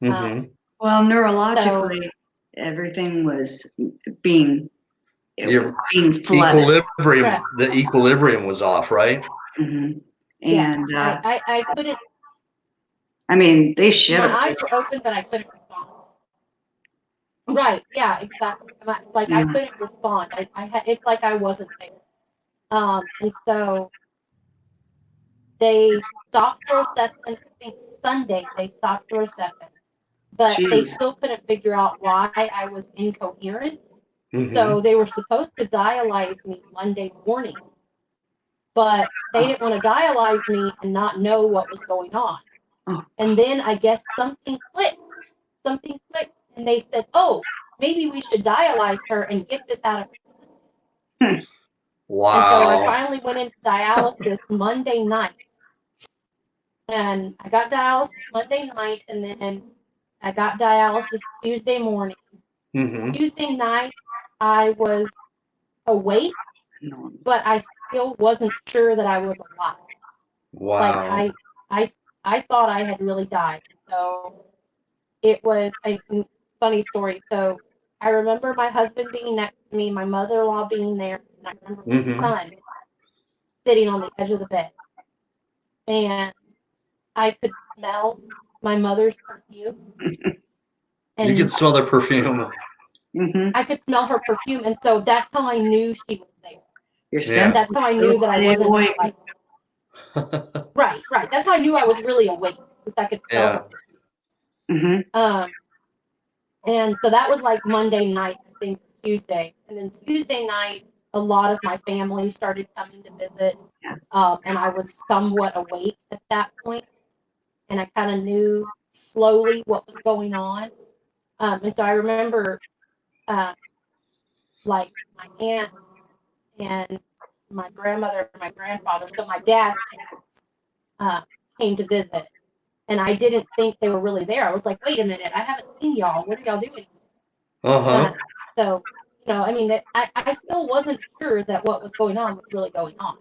Mm-hmm. Well, So neurologically, everything was being Your flooded. correct. the equilibrium was off, right? Hmm. Yeah, And I couldn't. I mean, they should My have eyes just, were open, but I couldn't respond. Right. Yeah. Exactly. Like I yeah, couldn't respond. I had. It's like I wasn't there. And so they stopped for a second. I think Sunday they stopped for a second, but they jeez. still couldn't figure out why I was incoherent. Mm-hmm. So they were supposed to dialyze me Monday morning, but they didn't want to dialyze me and not know what was going on. Oh, And then I guess something clicked. Something clicked, and they said, "Oh, maybe we should dialyze her and get this out of her system." And so I Wow. finally went into dialysis Monday night. And I got dialysis Monday night, and then I got dialysis Tuesday morning. Mm-hmm. Tuesday night, I was awake, no. but I still wasn't sure that I was alive. Like Wow. I thought I had really died. So it was a funny story. So I remember my husband being next to me, my mother-in-law being there, and I remember my Mm-hmm. son sitting on the edge of the bed, and I could smell my mother's perfume, You could and smell the perfume. Hmm. I could smell her perfume, and so that's how I knew she was there. Your son Yeah. That's how I still knew that I stay wasn't awake. like right. That's how I knew I was really awake because I could smell her Yeah. perfume. Hmm. And so that was like Monday night, I think Tuesday, and then Tuesday night, a lot of my family started coming to visit, Yeah. and I was somewhat awake at that point, and I kind of knew slowly what was going on. And so I remember, uh, like my aunt and my grandmother and my grandfather, so my dad's parents, came to visit. And I didn't think they were really there. I was like, wait a minute, I haven't seen y'all. What are y'all doing? Uh-huh. So, I mean, I still wasn't sure that what was going on was really going on.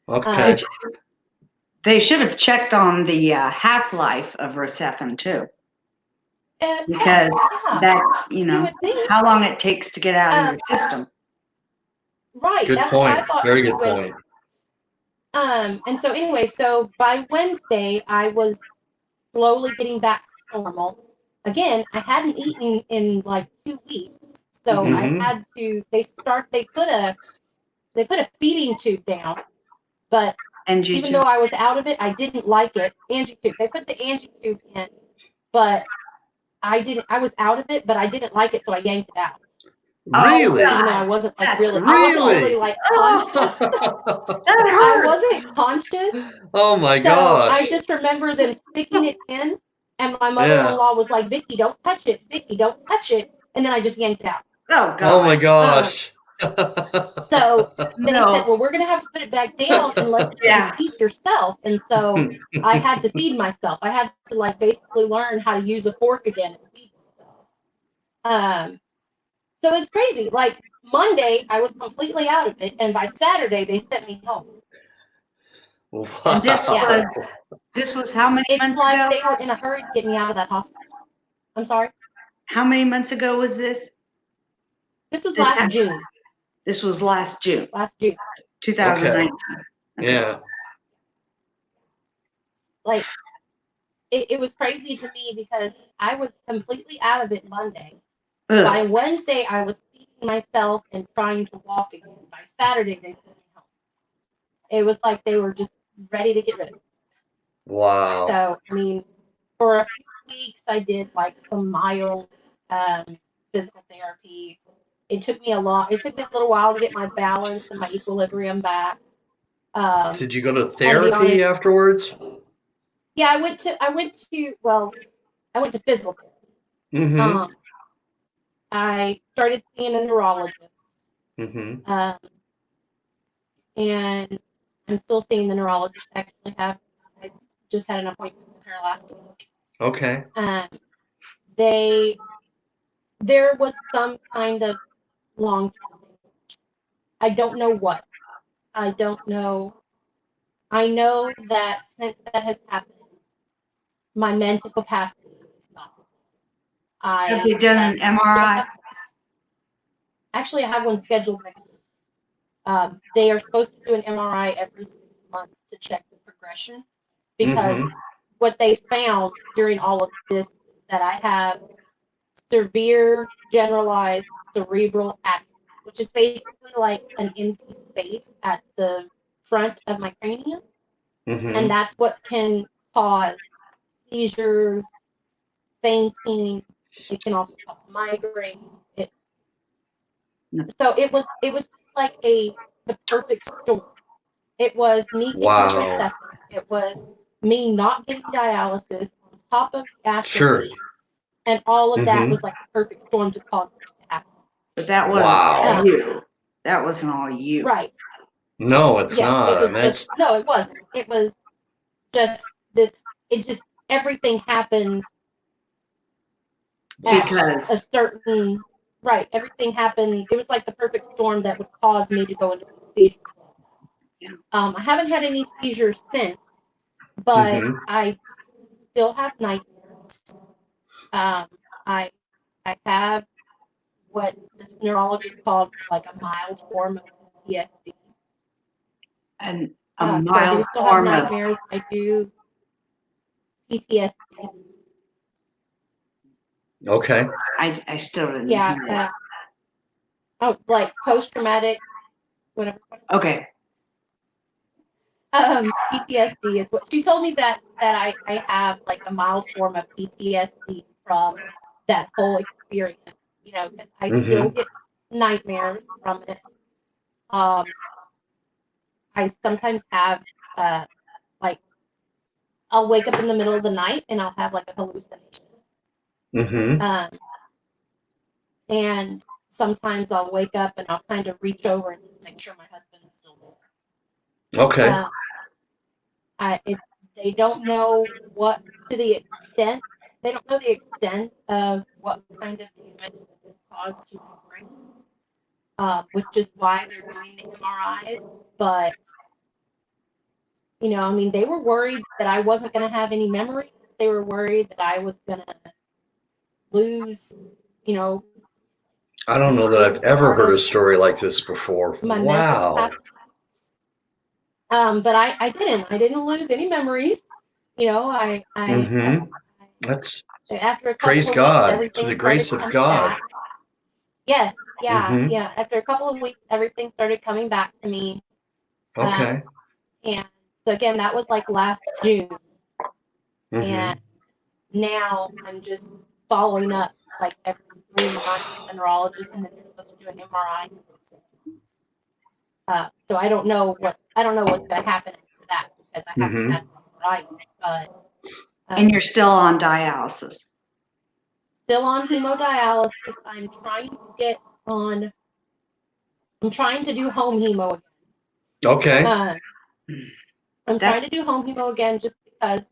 Okay. They should have checked on the half-life of Rocephin too, And because yeah, that's, you would think. how long it takes to get out of Um, your system. right, Good that's what I point. thought Very too. good point. And so anyway, so by Wednesday, I was slowly getting back to normal. Again, I hadn't eaten in like 2 weeks, so I Mm-hmm. had to. They put a feeding tube down, but NG even too. though I was out of it, I didn't like it. Angie tube. They put the Angie tube in, but I didn't. I was out of it, but I didn't like it, so I yanked it out. Oh Really? Even though I God, wasn't like that's really, I wasn't awful. really Really? like conscious. Oh, that I hurts. wasn't conscious, Oh my so I gosh. just remember them sticking it in, and my Yeah. mother-in-law was like, "Vicky, don't touch it. Vicky, don't touch it." And then I just yanked it out. Oh Oh my God, Um, gosh. so they said, no. "Well, we're going to have to put it back down unless you can Yeah. feed yourself." And so I had to feed myself. I had to like basically learn how to use a fork again and feed myself. So it's crazy. Like Monday, I was completely out of it, and by Saturday, they sent me home. And Yeah, Wow. this was how many it's months like ago? they were in a hurry to get me out of that hospital. I'm sorry. How many months ago was this? This was This last June. this was last June, Last June. 2019. Okay. Okay. Yeah. Like it was crazy to me because I was completely out of it Monday. By Ugh. Wednesday, I was feeding myself and trying to walk again. By Saturday, they sent me home. It was like they were just ready to get rid of me. Wow. So, I mean, for a few weeks, I did like some mild physical therapy. It took me a little while to get my balance and my equilibrium back. Did you go to And to be therapy honest, afterwards? yeah, I went to physical therapy. Mm-hmm. I started seeing a neurologist, Mm-hmm. and I'm still seeing the neurologist. I just had an appointment with her last week. Okay. There was some kind of long-term thing. I don't know what. I don't know. I know that since that has happened, my mental capacity is stopped. Have you done an MRI? Actually, I have one scheduled next week. They are supposed to do an MRI every 6 months to check the progression, because Mm-hmm. what they found during all of this is that I have severe generalized cerebral atrophy, which is basically like an empty space at the front of my cranium, and Mm-hmm. that's what can cause seizures, fainting. It can also cause migraine. So it was like the perfect storm. It was me getting Wow. receptive. It was me not getting dialysis on top of the Sure. atrophy, and all of that Mm-hmm. was like the perfect storm to cause this to happen. But that wasn't Wow. you. That wasn't all you. Right. No, it's Yes, it not. I was mean, just it's no, it wasn't. It was just this. It just everything happened at Because a certain right. Everything happened. It was like the perfect storm that would cause me to go into seizure. Yeah. I haven't had any seizures since, but mm-hmm. I still have nightmares. I have what the neurologist calls like a mild form of PTSD. and a So I do mild still have form of, nightmares. I do PTSD. Okay. I still didn't Yeah. hear it. Like post traumatic, whatever. Okay. PTSD is what she told me that I have like a mild form of PTSD from that whole experience. Because I still Mm-hmm. get nightmares from it. I sometimes have like I'll wake up in the middle of the night and I'll have like a hallucination. Mm-hmm. And sometimes I'll wake up and I'll kind of reach over and just make sure my husband is still there. Okay. They don't know what to the extent. They don't know the extent of what kind of damage this caused to my brain, which is why they're doing the MRIs. But I mean, they were worried that I wasn't going to have any memory. They were worried that I was going to lose, you know, I don't know that I've ever part heard a of story like this before. my mental Wow. capacity. But I didn't. I didn't lose any memories. Mm-hmm. That's After a couple praise of weeks, God to everything the started grace of coming God. back. Yes, yeah, Mm-hmm. yeah. After a couple of weeks, everything started coming back to me. Okay. And so again, that was like last June. Mm-hmm. And now I'm just following up like every 3 months with a neurologist, and then they're supposed to do an MRI. So I don't know what's going to happen after that, because I haven't Mm-hmm. had an MRI, but And you're still on dialysis. still on hemodialysis. I'm trying to do home hemo again. Okay. I'm trying to do home hemo again just because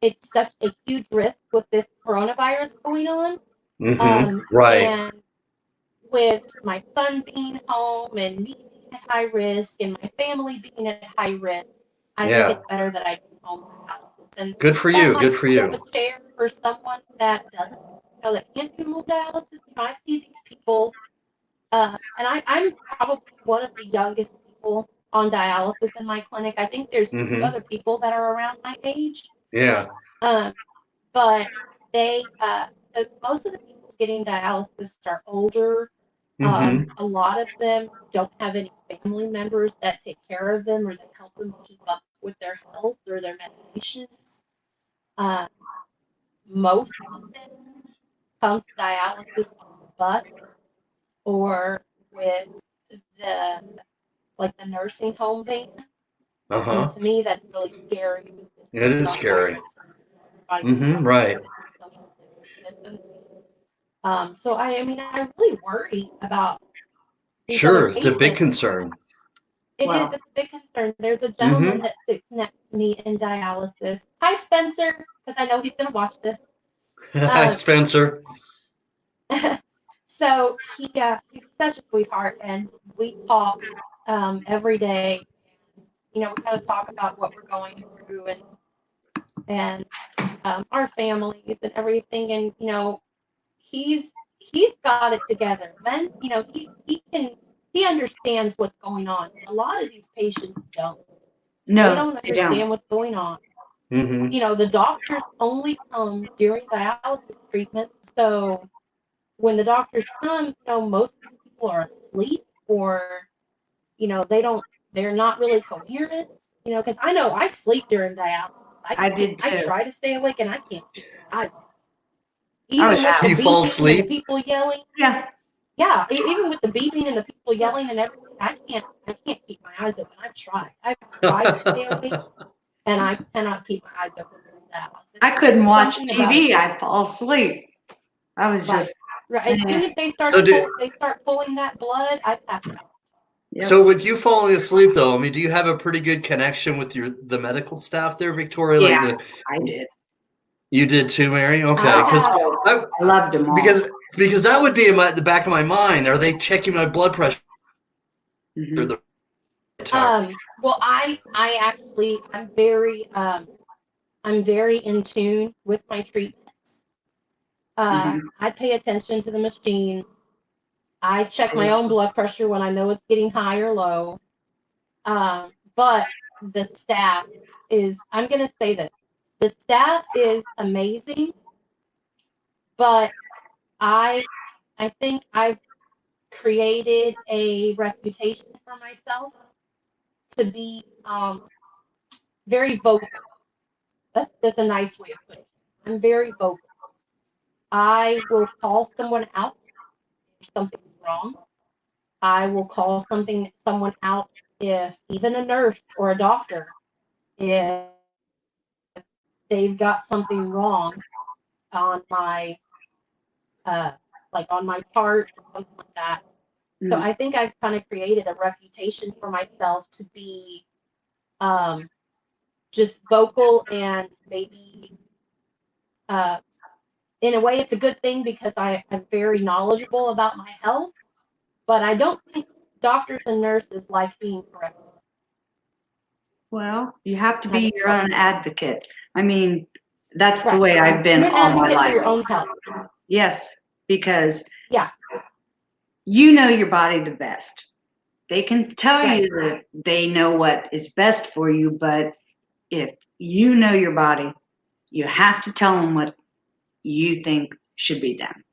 it's such a huge risk with this coronavirus going on. Mm-hmm. Right. And with my son being home and me being at high risk and my family being at high risk, I think Yeah. it's better that I do home dialysis. And Good for that you. Good might for be of you. a share for someone that doesn't that can't do home dialysis. I see these people, and I'm probably one of the youngest people on dialysis in my clinic. I think there's two Mm-hmm. other people that are around my age. Yeah. But most of the people getting dialysis are older. Mm-hmm. A lot of them don't have any family members that take care of them or that help them keep up with their health or their medications. Uh, Most of them come to dialysis on the bus or with the the nursing home van. And Uh-huh. to me, that's really scary with It this is scary. coronavirus. Everybody's Mm-hmm. Right. social distance. So I mean, I really worry about these Sure, other it's a big patients. concern. It Wow. is a big concern. There's a gentleman that sits next to me in dialysis. Hi, Spencer, because I know he's going to watch this. Hi, Spencer. So he's such a sweetheart, and we talk every day. You know, we kind of talk about what we're going through and our families and everything. And you know, he's got it together. Then you know, he understands what's going on. A lot of these patients don't. No, They don't they understand don't. what's going on. Mm-hmm. You know, the doctors only come during dialysis treatment. So when the doctors come, you know, most people are asleep or, you know, they're not really coherent, you know, because I know I sleep during dialysis. I did I too. try to stay awake and I can't keep my eyes open. I was Even with out. the You fall beeping and the asleep? people yelling. Yeah. Yeah, even with the beeping and the people yelling and everything, I can't keep my eyes open. I've tried to stay awake and I cannot keep my eyes open during dialysis. I couldn't It's watch something about it. TV. I'd fall asleep. I was Right. just, Right. As soon as they start pulling that blood, I pass out. yep. So with you falling asleep, though, I mean, do you have a pretty good connection with the medical staff there, Victoria? Yeah, Like I did. you did too, Mary? Okay, I have. I loved them all. because that would be in the back of my mind. Are they checking my blood pressure? Mhm. The time? Well, I'm very in tune with my treatments. Mhm. I pay attention to the machine. I check my own blood pressure when I know it's getting high or low. But the staff I'm going to say that the staff is amazing, but I think I've created a reputation for myself to be very vocal. That's a nice way of putting it. I'm very vocal. I will call someone out if something's wrong. I will call someone out if even a nurse or a doctor, if they've got something wrong on my on my chart or something like that. So Mhm. I think I've kind of created a reputation for myself to be just vocal and maybe in a way it's a good thing because I'm very knowledgeable about my health, but I don't think doctors and nurses like being corrected. Well, you have to And I be think your own advocate. I mean, that's the right. way I've been You're an all my advocate for life. your own health. Yes, because Yeah. you know your body the best. They can tell Right. you that they know what is best for you, but if you know your body, you have to tell them what you think should be done.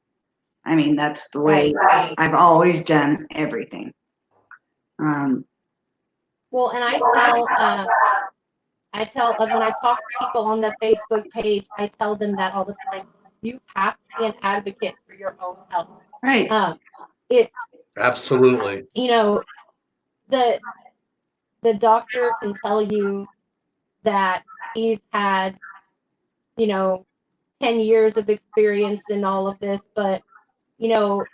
I mean, that's the way Right. I've always done everything. Well, and I tell when I talk to people on the Facebook page, I tell them that all the time. You have to be an advocate for your own health. Right. It's Absolutely. you know the doctor can tell you that he's had 10 years of experience in all of this, but you know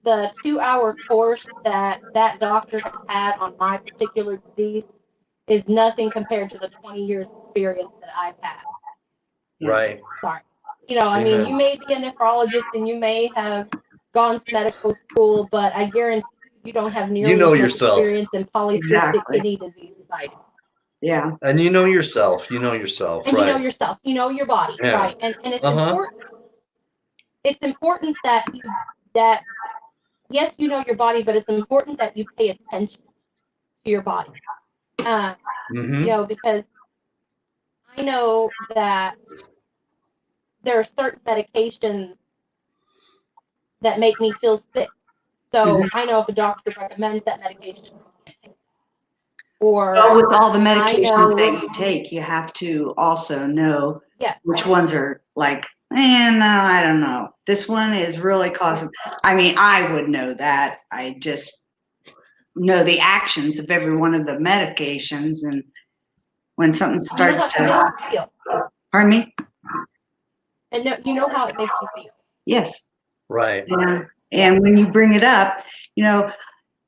the 2-hour course that doctor has had on my particular disease is nothing compared to the 20 years experience that I've had. Right. Sorry. I mean, you Amen. may be a nephrologist and you may have gone to medical school, but I guarantee you don't have You nearly know as much yourself. experience in polycystic Exactly. kidney disease as I do. Yeah. And you know yourself. You know yourself. And you know Right. yourself, you know your body, Yeah. right? And it's Uh-huh. important. It's important that yes, you know your body, but it's important that you pay attention to your body. Mm-hmm. Because I know that there are certain medications that make me feel sick. Mhm. So I know if a doctor recommends that medication, I can't take it. Well, Or with all the I medications that know, you take, you have to also know yeah, which ones are like, no, I don't know. This one is really causing. I mean, I would know that. I just know the actions of every one of the medications, and when something you know starts how it makes to, you feel, pardon me? and you know how it makes you feel. Yes. Right. Yeah. And when you bring it up,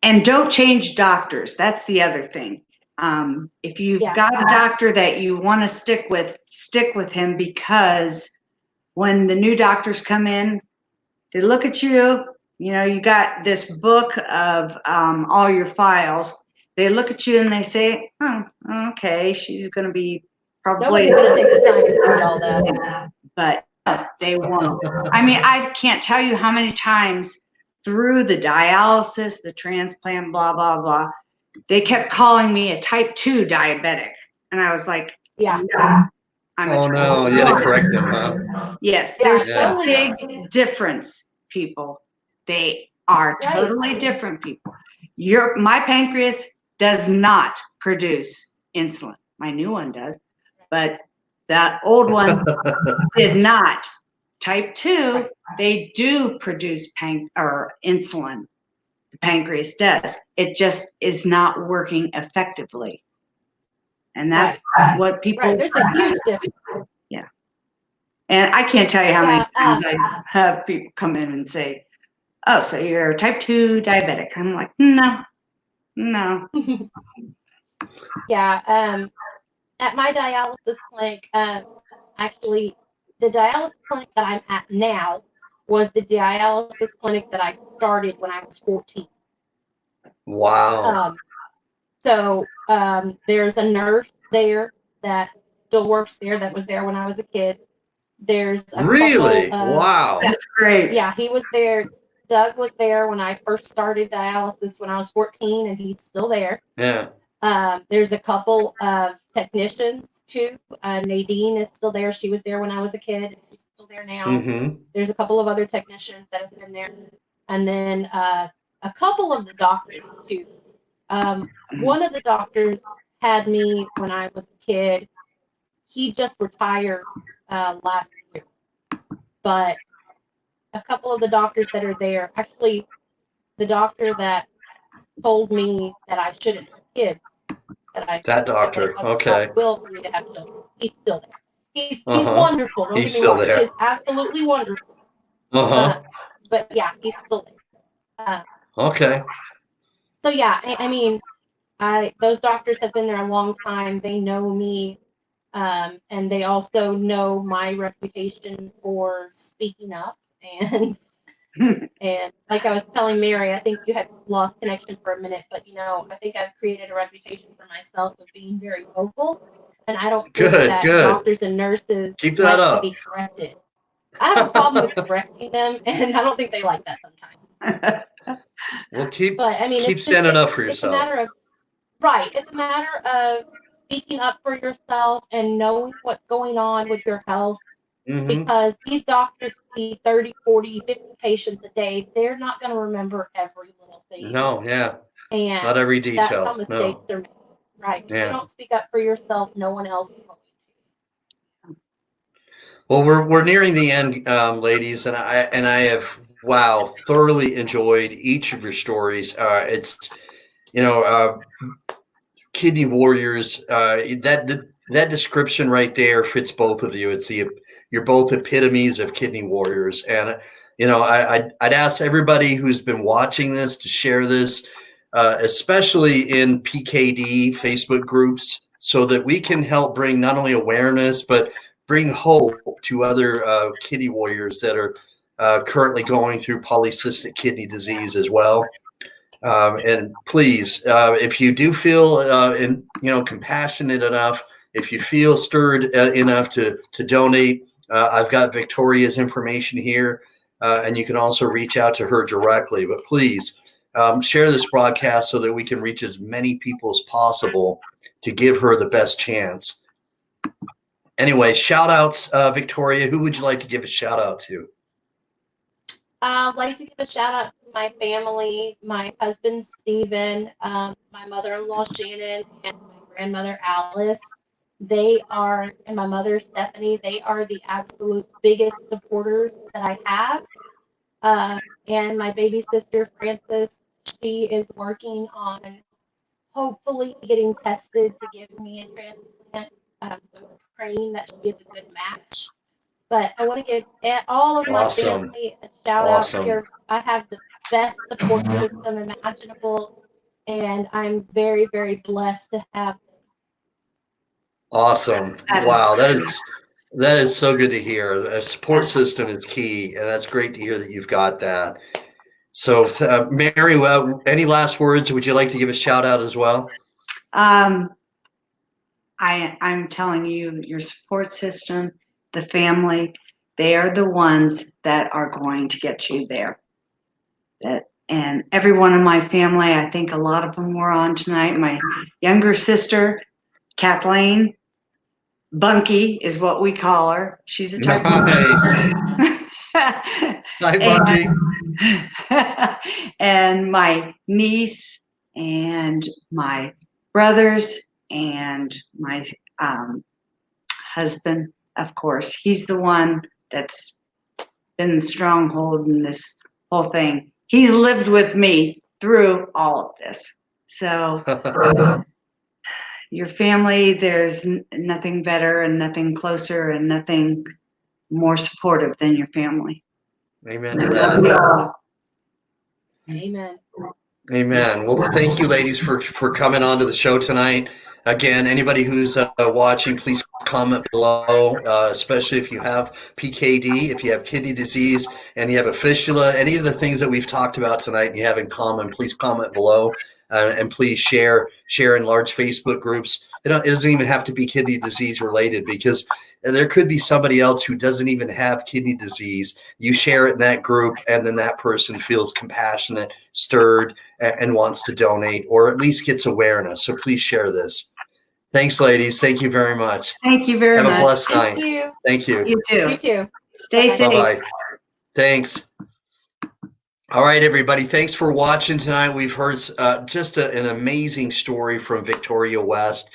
and don't change doctors. That's the other thing. If you've got a doctor that you want to stick with him, because when the new doctors come in, they look at you, you got this book of all your files. They look at you and they say, oh, okay, she's going to be probably. Nobody's going to take the time to read all that. But they won't. I mean, I can't tell you how many times through the dialysis, the transplant, blah, blah, blah, they kept calling me a type 2 diabetic. And I was like, Yeah. I'm Oh no, you had to correct them, huh? Yes, Yeah, there's totally. a big difference, people. They are totally different people. My pancreas does not produce insulin. My new one does, but that old one did not. Type 2, they do produce insulin. The pancreas does. It just is not working effectively. And that's what people. Right, there's a huge difference. Yeah. And I can't tell you how many times Yeah, I have people come in and say, oh, so you're type 2 diabetic. I'm like, no. Yeah, at my dialysis clinic, actually, the dialysis clinic that I'm at now was the dialysis clinic that I started when I was 14. Wow. So there's a nurse there that still works there that was there when I was a kid. There's a Really? couple, Wow. That's great. Yeah, he was there. Doug was there when I first started dialysis when I was 14, and he's still there. Yeah. There's a couple of technicians too. Nadine is still there. She was there when I was a kid, and she's still there now. Mm-hmm. There's a couple of other technicians that have been there, and then a couple of the doctors too. One of the doctors had me when I was a kid. He just retired last year, but a couple of the doctors that are there, actually, the doctor that told me that I shouldn't have kids, That doctor. Okay. will for me to have children. He's still there. He's Uh-huh. wonderful. Don't He's get me still wrong. there. He is absolutely wonderful. Uh-huh. But yeah, he's still there. Okay. So yeah, I mean, those doctors have been there a long time. They know me, and they also know my reputation for speaking up. And and like I was telling Mary, I think you had lost connection for a minute, but I think I've created a reputation for myself of being very vocal, and I don't think that doctors and nurses keep that like up. to be corrected. I have a problem with correcting them, and I don't think they like that sometimes. Well, keep It's standing up for yourself. It's a matter of speaking up for yourself and knowing what's going on with your health. Mm-hmm. Because these doctors see 30, 40, 50 patients a day. They're not going to remember every little thing. No, yeah. And not every detail. That's how mistakes are made. Right. Yeah. If you don't speak up for yourself, no one else is going to. Well, we're nearing the end, ladies, and I have thoroughly enjoyed each of your stories. It's kidney warriors. That description right there fits both of you. You're both epitomes of kidney warriors, and I'd ask everybody who's been watching this to share this, especially in PKD Facebook groups, so that we can help bring not only awareness but bring hope to other kidney warriors that are currently going through polycystic kidney disease as well. And please, if you do feel compassionate enough, if you feel stirred enough to donate, I've got Victoria's information here, and you can also reach out to her directly. But please share this broadcast so that we can reach as many people as possible to give her the best chance. Anyway, shout outs, Victoria. Who would you like to give a shout out to? I'd like to give a shout out to my family, my husband, Stephen, my mother-in-law, Shannon, and my grandmother, Alice. And my mother, Stephanie, they are the absolute biggest supporters that I have. And my baby sister, Frances, she is working on hopefully getting tested to give me a transplant. So we're praying that she is a good match. But I want to give all of my Awesome. family a shout Awesome. out here. I have the best support system imaginable, and I'm very, very blessed to have them. Awesome. That is Wow, great. that is so good to hear. A support system is key, and that's great to hear that you've got that. So, Mary, any last words? Would you like to give a shout out as well? I'm telling you, your support system, the family, they are the ones that are going to get you there. And everyone in my family, I think a lot of them were on tonight. My younger sister, Kathleen, Bunky is what we call her. She's a type Nice. Hi, Bunky. and my niece and my brothers and my husband, of course. He's the one that's been the stronghold in this whole thing. He's lived with me through all of this. So your family, there's nothing better and nothing closer and nothing more supportive than your family. Amen to that. Amen. Amen. Well, thank you, ladies, for coming on to the show tonight. Again, anybody who's watching, please comment below, especially if you have PKD, if you have kidney disease, and you have a fistula, any of the things that we've talked about tonight and you have in common, please comment below, and please share in large Facebook groups. It doesn't even have to be kidney disease related, because there could be somebody else who doesn't even have kidney disease. You share it in that group, and then that person feels compassionate, stirred, and wants to donate, or at least gets awareness. So please share this. Thanks, ladies. Thank you very much. Thank you very much. Have a blessed Thank night. you. Thank you. You too. You too. Stay Bye-bye. safe. Bye-bye. Thanks. All right, everybody. Thanks for watching tonight. We've heard just an amazing story from Victoria West.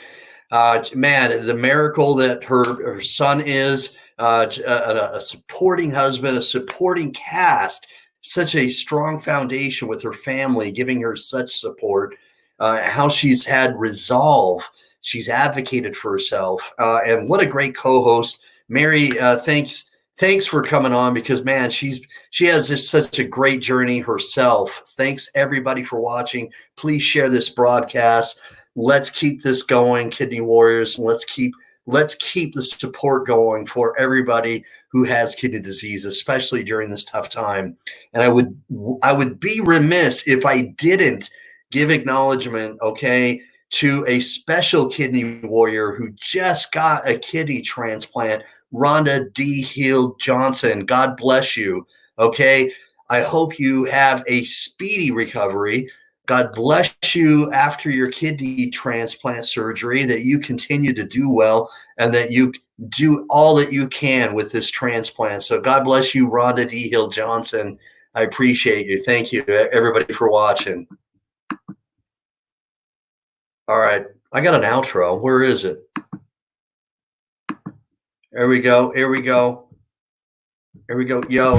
Man, the miracle that her son is, a supporting husband, a supporting cast, such a strong foundation with her family, giving her such support, how she's had resolve. She's advocated for herself. And what a great co-host. Mary, thanks for coming on, because man, she has just such a great journey herself. Thanks everybody for watching. Please share this broadcast. Let's keep this going, Kidney Warriors. Let's keep the support going for everybody who has kidney disease, especially during this tough time. And I would be remiss if I didn't give acknowledgement, okay, to a special kidney warrior who just got a kidney transplant, Rhonda D. Hill Johnson. God bless you. Okay. I hope you have a speedy recovery. God bless you after your kidney transplant surgery, that you continue to do well and that you do all that you can with this transplant. So God bless you, Rhonda D. Hill Johnson. I appreciate you. Thank you, everybody, for watching. All right. I got an outro. Where is it? There we go. Here we go. Here we go. Yo.